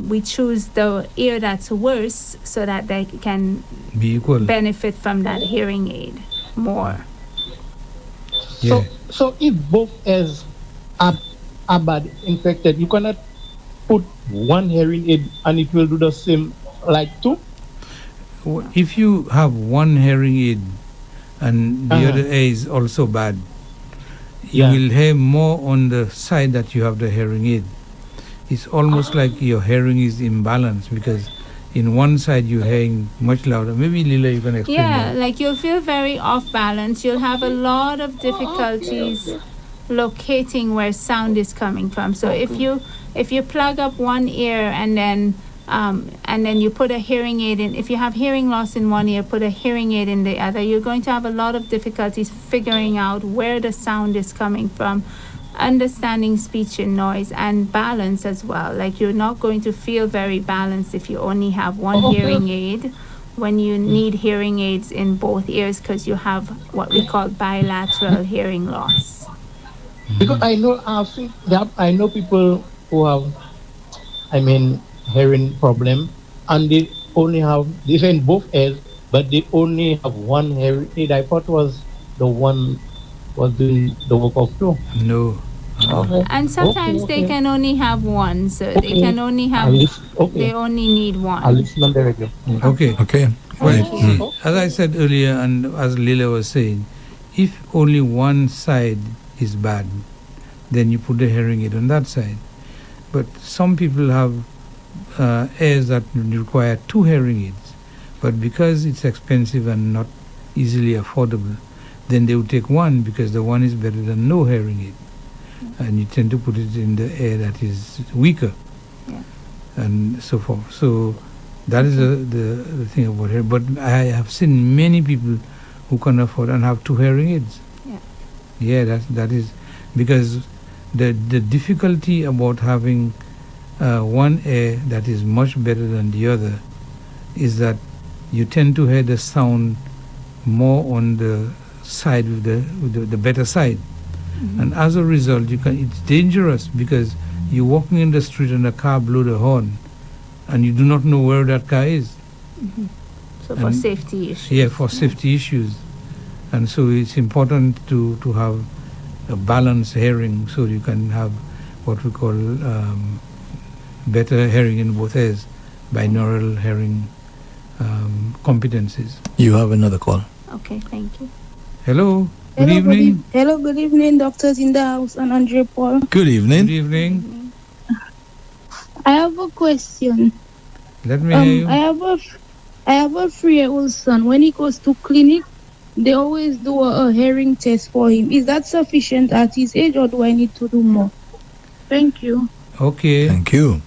we choose the ear that's worse so that they can Be equal. benefit from that hearing aid more. Yeah. So if both ears are bad infected, you cannot put one hearing aid and it will do the same like two. If you have one hearing aid and the other ear is also bad, you will hear more on the side that you have the hearing aid. It's almost like your hearing is imbalanced because in one side you're hearing much louder. Maybe Lila, you can explain that. Like you'll feel very off balance. You'll have a lot of difficulties locating where sound is coming from. So if you plug up one ear and then you put a hearing aid in, if you have hearing loss in one ear, put a hearing aid in the other, you're going to have a lot of difficulties figuring out where the sound is coming from, understanding speech and noise, and balance as well. Like you're not going to feel very balanced if you only have one hearing aid when you need hearing aids in both ears because you have what we call bilateral hearing loss. Because I know people who have, hearing problem, and they say in both ears, but they only have one hearing aid. I thought was the one was doing the work of two. No. And sometimes they can only have one, so they can only have. They only need one. I'll listen on the radio. Okay. Well, as I said earlier, and as Lila was saying, if only one side is bad, then you put the hearing aid on that side. But some people have ears that require two hearing aids, but because it's expensive and not easily affordable, then they would take one because the one is better than no hearing aid. And you tend to put it in the ear that is weaker, and so forth. So that is the thing about hearing. But I have seen many people who can afford and have two hearing aids. That is because the difficulty about having one ear that is much better than the other is that you tend to hear the sound more on the side with the better side. And as a result, it's dangerous because you're walking in the street and a car blew the horn and you do not know where that car is. So for safety issues. Yeah, for safety issues. And so it's important to have a balanced hearing so you can have what we call better hearing in both ears, binaural hearing competencies. You have another call. Okay, thank you. Hello. Good evening. Hello, good evening, doctors in the house and Andre Paul. Good evening. Good evening. I have a question. Let me hear you. I have a 3-year-old son. When he goes to clinic, they always do a hearing test for him. Is that sufficient at his age, or do I need to do more? Thank you. Okay. Thank you.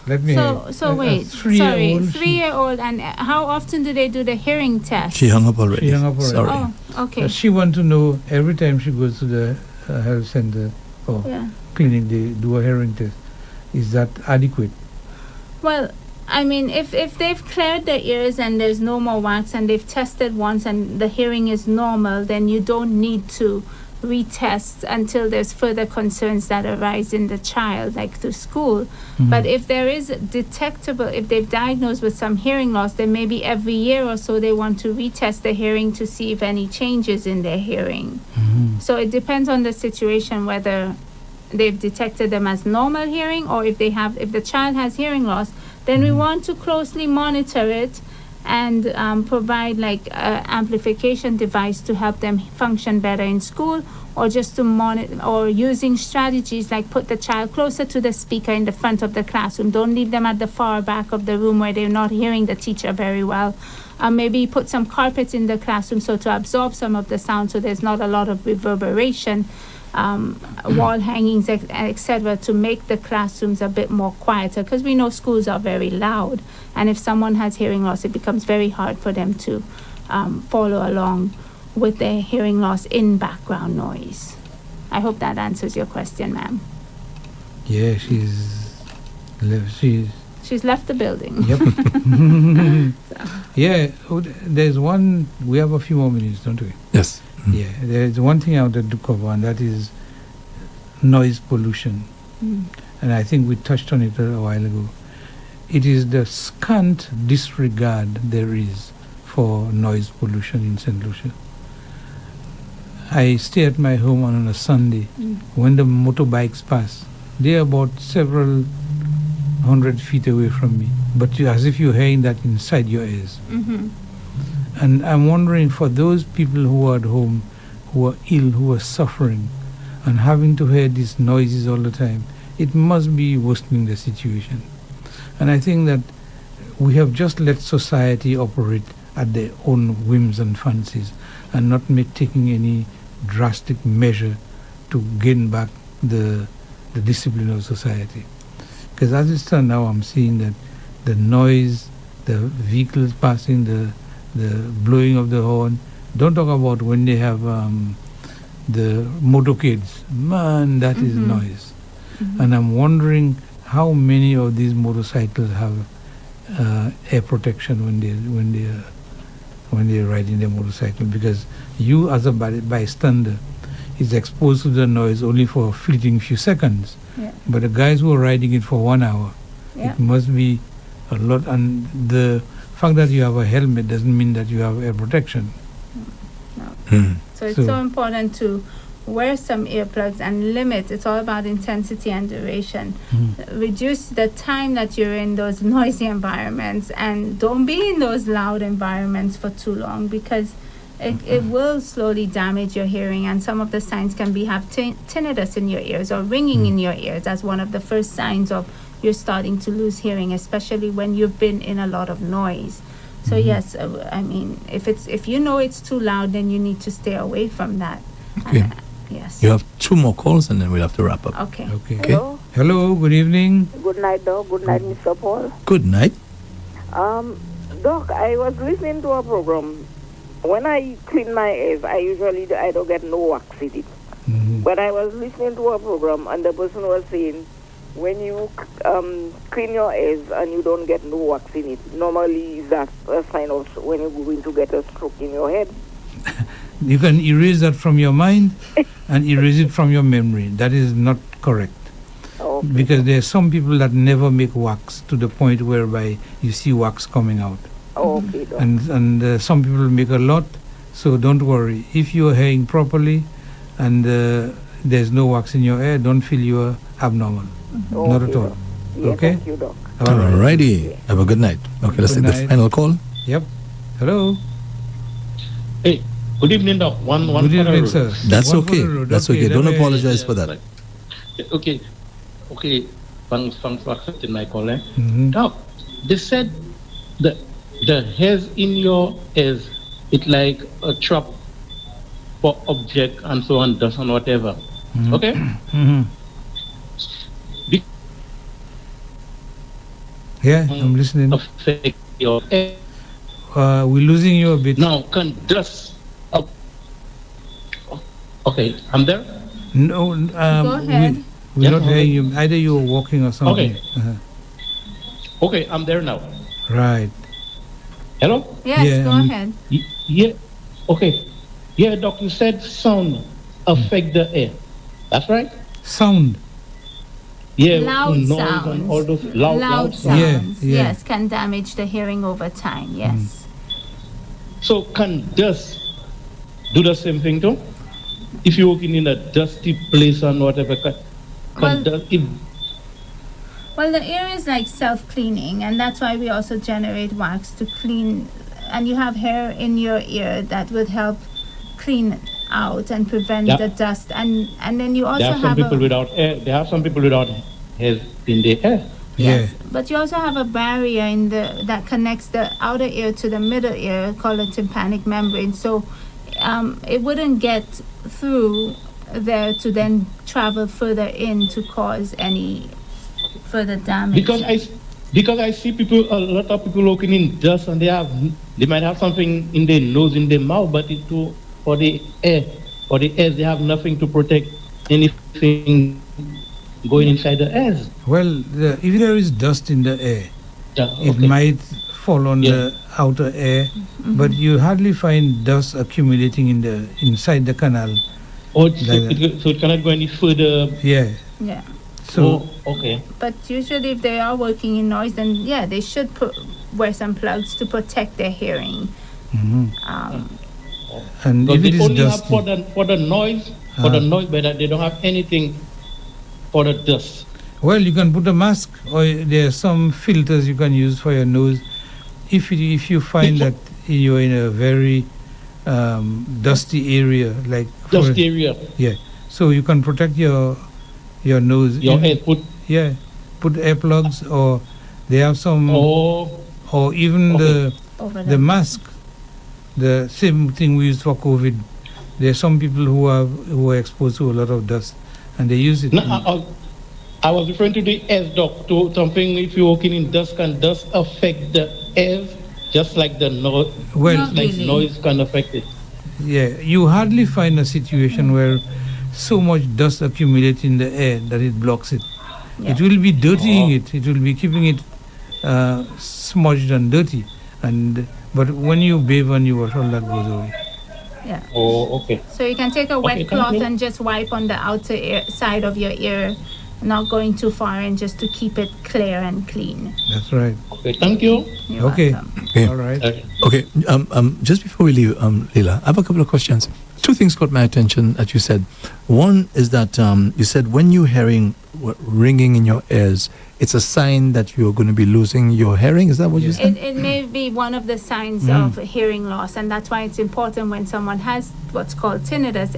Let me hear. So wait, sorry, 3-year-old, and how often do they do the hearing test? She hung up already. Sorry. Oh, okay. She wants to know every time she goes to the health center or clinic, they do a hearing test. Is that adequate? Well, I mean, if they've cleared their ears and there's no more wax and they've tested once and the hearing is normal, then you don't need to retest until there's further concerns that arise in the child, like through school. But if there is detectable, if they've diagnosed with some hearing loss, then maybe every year or so they want to retest the hearing to see if any changes in their hearing. So it depends on the situation whether they've detected them as normal hearing, or if the child has hearing loss, then we want to closely monitor it and provide like an amplification device to help them function better in school, or just to monitor, or using strategies like put the child closer to the speaker in the front of the classroom. Don't leave them at the far back of the room where they're not hearing the teacher very well. Maybe put some carpets in the classroom so to absorb some of the sound so there's not a lot of reverberation. Wall hangings, etc., to make the classrooms a bit more quieter, because we know schools are very loud, and if someone has hearing loss, it becomes very hard for them to follow along with their hearing loss in background noise. I hope that answers your question, ma'am. Yeah, she's left the building. Yep. Yeah, there's one. We have a few more minutes, don't we? Yes. Yeah, there's one thing I wanted to cover, and that is noise pollution. And I think we touched on it a while ago. It is the scant disregard there is for noise pollution in St. Lucia. I stay at my home on a Sunday. When the motorbikes pass, they are about several 100 feet away from me, but as if you're hearing that inside your ears. And I'm wondering, for those people who are at home, who are ill, who are suffering, and having to hear these noises all the time, it must be worsening the situation. And I think that we have just let society operate at their own whims and fancies, and not taking any drastic measure to gain back the discipline of society. Because as it stands now, I'm seeing that the noise, the vehicles passing, the blowing of the horn, don't talk about when they have the motorcades. Man, that is noise. And I'm wondering how many of these motorcycles have air protection when they're riding their motorcycle, because you as a bystander is exposed to the noise only for a fleeting few seconds. But the guys who are riding it for 1 hour, it must be a lot. And the fact that you have a helmet doesn't mean that you have air protection. So it's so important to wear some earplugs and limit. It's all about intensity and duration. Reduce the time that you're in those noisy environments, and don't be in those loud environments for too long, because it will slowly damage your hearing. And some of the signs can be have tinnitus in your ears or ringing in your ears as one of the first signs of you're starting to lose hearing, especially when you've been in a lot of noise. So yes, I mean, if you know it's too loud, then you need to stay away from that. Okay. Yes. You have 2 more calls and then we'll have to wrap up. Okay. Hello. Hello, good evening. Good night, Doc. Good night, Mr. Paul. Good night. Doc, I was listening to a program. When I clean my ears, I don't get no wax in it. But I was listening to a program and the person was saying, when you clean your ears and you don't get no wax in it, normally that's a sign of when you're going to get a stroke in your head. You can erase that from your mind and erase it from your memory. That is not correct. Okay. Because there are some people that never make wax to the point whereby you see wax coming out. Okay, Doc. And some people make a lot, so don't worry. If you are hearing properly and there's no wax in your ear, don't feel you are abnormal. Not at all. Yeah, Okay? Thank you, Doc. Alrighty. Have a good night. Okay, let's Good take the night. final call. Yep. Hello. Hey, good evening, Doc. One Good for the evening, road. sir. That's One for okay. the road. That's okay. Don't let me- apologize for that. Okay. Thanks for accepting my call. Mhm. Doc, they said the hairs in your ears, it's like a trap for object and so on, dust and whatever. Okay? Mhm. Yeah, I'm listening. Affect your ear. We're losing you a bit. Now, can dust up? Okay, I'm there. No, Go ahead. we're Yeah. not hearing you. Either you're walking or something. Okay. Uh-huh. Okay, I'm there now. Right. Hello? Yes, Yeah, go ahead. Yeah. Okay. Yeah, Doc, you said sound affect the air. That's right? Sound. Yeah, Loud noise sounds. and all those loud sounds, sounds. Yeah. yes, can damage the hearing over time. Yes. So can dust do the same thing too? If you're working in a dusty place and whatever, can Well- dust, if, Well, the ear is like self-cleaning, and that's why we also generate wax to clean. And you have hair in your ear that would help clean out and prevent Yeah. the dust. And then you also there are some have people without air. There are some people without hairs in their hair. Yes, but you also have a barrier in that connects the outer ear to the middle ear called a tympanic membrane. So it wouldn't get through there to then travel further in to cause any further damage. Because I see people, a lot of people working in dust, and they might have something in their nose, in their mouth, but for the air, they have nothing to protect anything going inside the ears. Well, if there is dust in the air, Yeah, it okay. might fall on the outer air, but you hardly find dust accumulating inside the canal Oh, so it cannot go any further. Yeah. Yeah. So okay. But usually, if they are working in noise, then they should wear some plugs to protect their hearing. and So if they it is only have dusty, for the noise, but they don't have anything for the dust. well, you can put a mask, or there are some filters you can use for your nose. If you find that you're in a very dusty area, like Dusty area. yeah, so you can protect your nose. Your head put. Yeah, put earplugs, or they have some, Oh. or even Okay. the mask, the same thing we use for COVID. There are some people who are exposed to a lot of dust, and they use it. No, I was referring to the air, doc, to something. If you're working in dust, can dust affect the air, just like the noise? Well, Not like really. noise can affect it. Yeah, you hardly find a situation where so much dust accumulates in the air that it blocks it. Yeah. It will be dirtying it. It will be keeping it smudged and dirty. But when you bathe and you wash, all that goes away. Yeah. Oh, okay. So you can take a wet thank cloth you. and just wipe on the outer side of your ear, not going too far, and just to keep it clear and clean. That's right. Okay, thank you. You're Okay. welcome. Okay. All right. Okay. Just before we leave, Leila, I have a couple of questions. Two things caught my attention that you said. One is that you said when you're hearing ringing in your ears, it's a sign that you're going to be losing your hearing. Is that what you said? It may be one of the signs of hearing loss, and that's why it's important when someone has what's called tinnitus.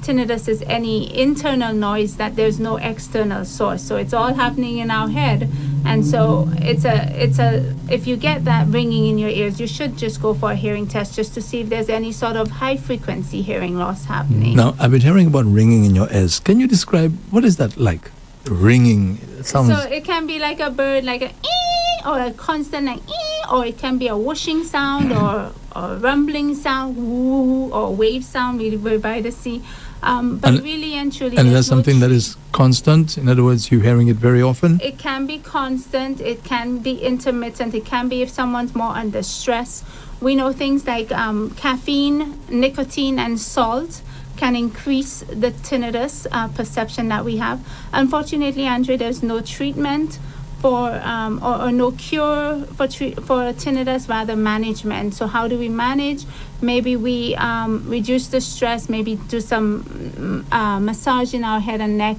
Tinnitus is any internal noise that there's no external source, so it's all happening in our head. And so if you get that ringing in your ears, you should just go for a hearing test just to see if there's any sort of high frequency hearing loss happening. Now, I've been hearing about ringing in your ears. Can you describe what is that like? Ringing. It sounds. So it can be like a bird, like a ee, or a constant like ee, or it can be a whooshing sound or a rumbling sound, woo, or wave sound, really by the sea. But really and truly, And there's that's no something that is constant. In other words, you're hearing it very often. It can be constant, it can be intermittent, it can be if someone's more under stress. We know things like caffeine, nicotine, and salt can increase the tinnitus perception that we have. Unfortunately, Andre, there's no treatment for or no cure for tinnitus, rather management. So how do we manage? Maybe we reduce the stress, maybe do some massage in our head and neck,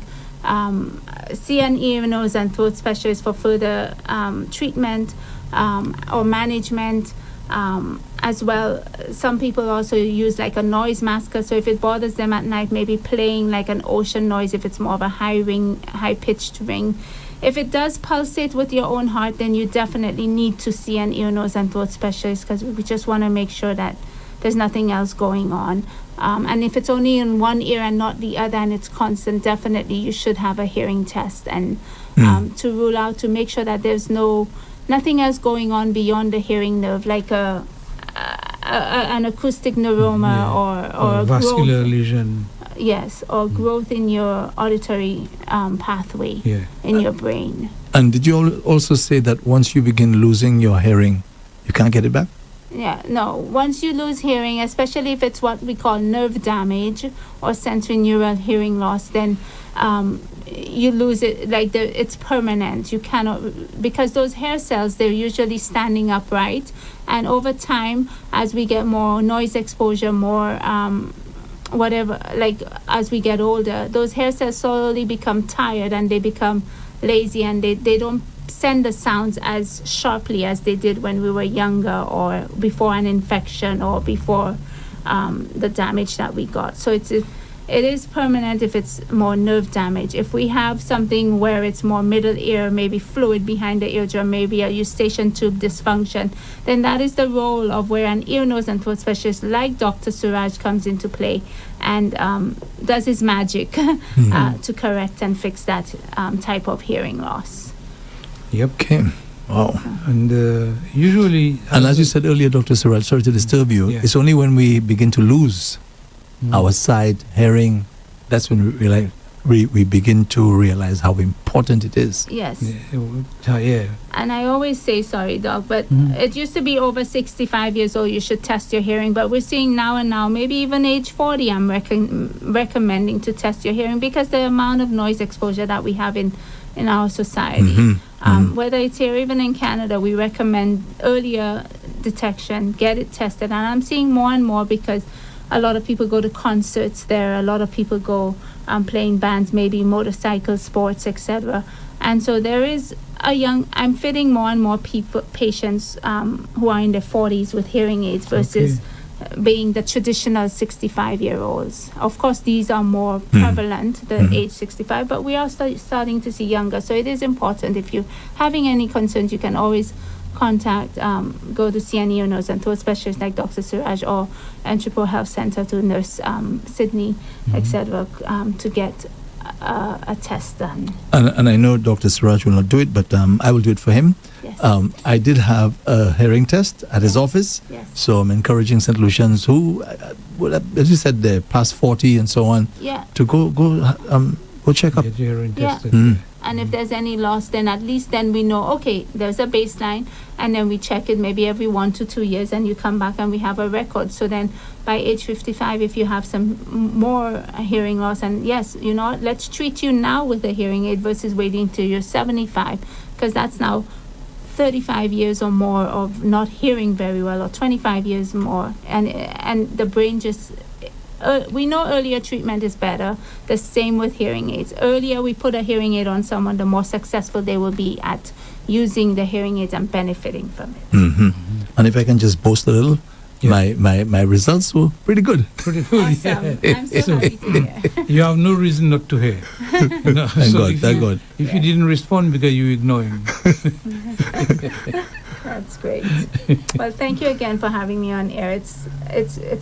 see an ear, nose, and throat specialist for further treatment or management. As well, some people also use like a noise masker. So if it bothers them at night, maybe playing like an ocean noise if it's more of a high-pitched ring. If it does pulsate with your own heart, then you definitely need to see an ear, nose, and throat specialist, because we just want to make sure that there's nothing else going on. And if it's only in one ear and not the other, and it's constant, definitely you should have a hearing test and to rule out, to make sure that there's nothing else going on beyond the hearing nerve, like an acoustic neuroma or vascular growth, lesion. yes, or growth in your auditory pathway in your brain. And did you also say that once you begin losing your hearing, you can't get it back? Yeah, no. Once you lose hearing, especially if it's what we call nerve damage or sensorineural hearing loss, then you lose it, like it's permanent. You cannot, because those hair cells, they're usually standing upright, and over time, as we get more noise exposure, more whatever, like as we get older, those hair cells slowly become tired and they become lazy, and they don't send the sounds as sharply as they did when we were younger or before an infection or before the damage that we got. So it is permanent if it's more nerve damage. If we have something where it's more middle ear, maybe fluid behind the eardrum, maybe a eustachian tube dysfunction, then that is the role of where an ear, nose, and throat specialist like Dr. Suraj comes into play and does his magic to correct and fix that type of hearing loss. Yep. Okay. Wow. And usually... And as you said earlier, Dr. Suraj, sorry to disturb you, Yeah. it's only when we begin to lose our sight, hearing, that's when we're like, we begin to realize how important it is. Yes. Yeah. And I always say, sorry, Doc, but it used to be over 65 years old, you should test your hearing. But we're seeing now, maybe even age 40, I'm recommending to test your hearing because the amount of noise exposure that we have in our society. Whether it's here, even in Canada, we recommend earlier detection, get it tested. And I'm seeing more and more because a lot of people go to concerts there. A lot of people go playing bands, maybe motorcycle sports, etc. And so there is I'm fitting more and more patients who are in their 40s with hearing aids versus being the traditional 65-year-olds. Of course, these are more prevalent, the age 65, but we are starting to see younger. So it is important. If you're having any concerns, you can always contact, go to CNE nurse and throat specialist like Dr. Suraj or Entrepot Health Center to Nurse Sydney, etc., to get a test done. And I know Dr. Suraj will not do it, but I will do it for him. Yes. I did have a hearing test at his office, so I'm encouraging St. Lucians who, as you said, they're past 40 and so on, to go check up. Get your hearing tested. And if there's any loss, then at least then we know, okay, there's a baseline, and then we check it maybe every 1 to 2 years, and you come back and we have a record. So then by age 55, if you have some more hearing loss, and yes, let's treat you now with a hearing aid versus waiting till you're 75, because that's now 35 years or more of not hearing very well, or 25 years more, and the brain just... we know earlier treatment is better. The same with hearing aids. Earlier we put a hearing aid on someone, the more successful they will be at using the hearing aids and benefiting from it. And if I can just boast a little, my results were pretty good. Pretty good. Awesome. I'm so happy to hear. You have no reason not to hear. Thank God. If you didn't respond because you ignore him. That's great. Well, thank you again for having me on air. It's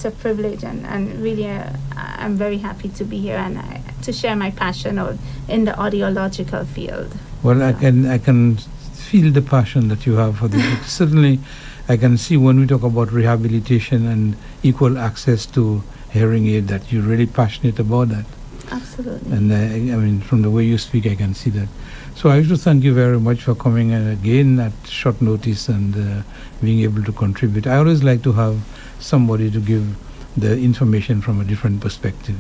a privilege, and really I'm very happy to be here and to share my passion in the audiological field. Well, I can feel the passion that you have for this. Certainly, I can see when we talk about rehabilitation and equal access to hearing aid that you're really passionate about that. Absolutely. And from the way you speak, I can see that. So I wish to thank you very much for coming again at short notice and being able to contribute. I always like to have somebody to give the information from a different perspective,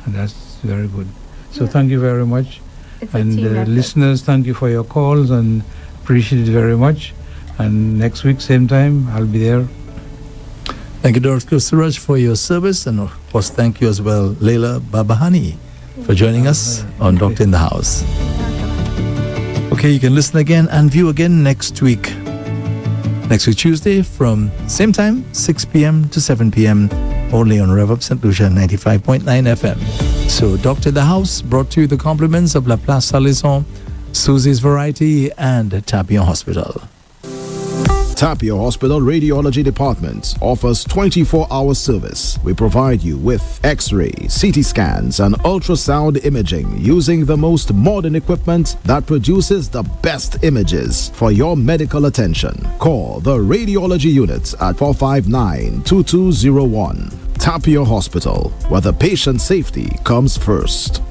and that's very good. So thank you very much. And listeners, thank you for your calls and appreciate it very much. And next week, same time, I'll be there. Thank you, Dr. Suraj, for your service, and of course, thank you as well, Leila Babahani, for joining us on Doctor in the House. Okay, you can listen again and view again next week. Next week, Tuesday, from same time, 6 p.m. to 7 p.m., only on Rev-Up St. Lucia 95.9 FM. So, Doctor in the House brought to you the compliments of La Place Salison, Susie's Variety, and Tapion Hospital. Tapio Hospital Radiology Department offers 24-hour service. We provide you with X-ray, CT scans, and ultrasound imaging using the most modern equipment that produces the best images for your medical attention. Call the Radiology Unit at 459-2201. Tapio Hospital, where the patient's safety comes first.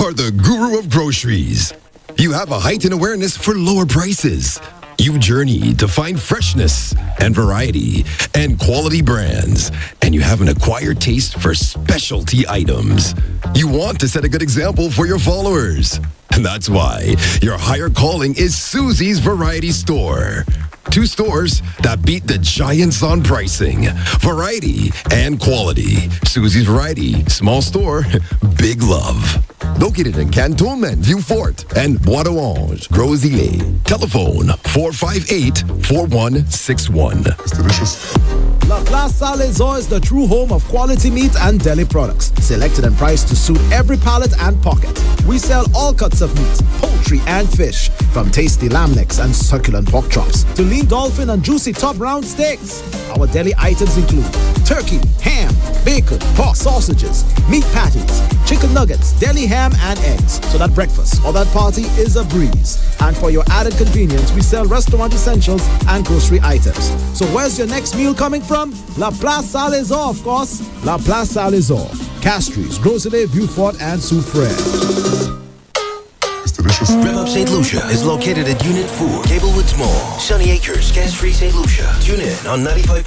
Are the guru of groceries. You have a heightened awareness for lower prices. You journey to find freshness and variety and quality brands. And you have an acquired taste for specialty items. You want to set a good example for your followers. And that's why your higher calling is Susie's Variety Store. 2 stores that beat the giants on pricing, variety, and quality. Susie's Variety, small store, big love. Located in Cantonment, Vieux-Fort, and Bois d'Orange, Gros-Islet. Telephone 458-4161. It's delicious. La Place Salazar is the true home of quality meat and deli products, selected and priced to suit every palate and pocket. We sell all cuts of meat, poultry, and fish, From tasty lamb necks and succulent pork chops to lean dolphin and juicy top round steaks, our deli items include turkey, ham, bacon, pork sausages, meat patties, chicken nuggets, deli ham, and eggs. So that breakfast or that party is a breeze. And for your added convenience, we sell restaurant essentials and grocery items. So where's your next meal coming from? La Place Salazar, of course. La Place Salazar. Castries, Groselet, Beaufort, and Soufriere. It's delicious. Rev-Up St. Lucia is located at Unit 4, Gablewoods Mall, Sunny Acres, Gas-Free St. Lucia. Tune in on 95.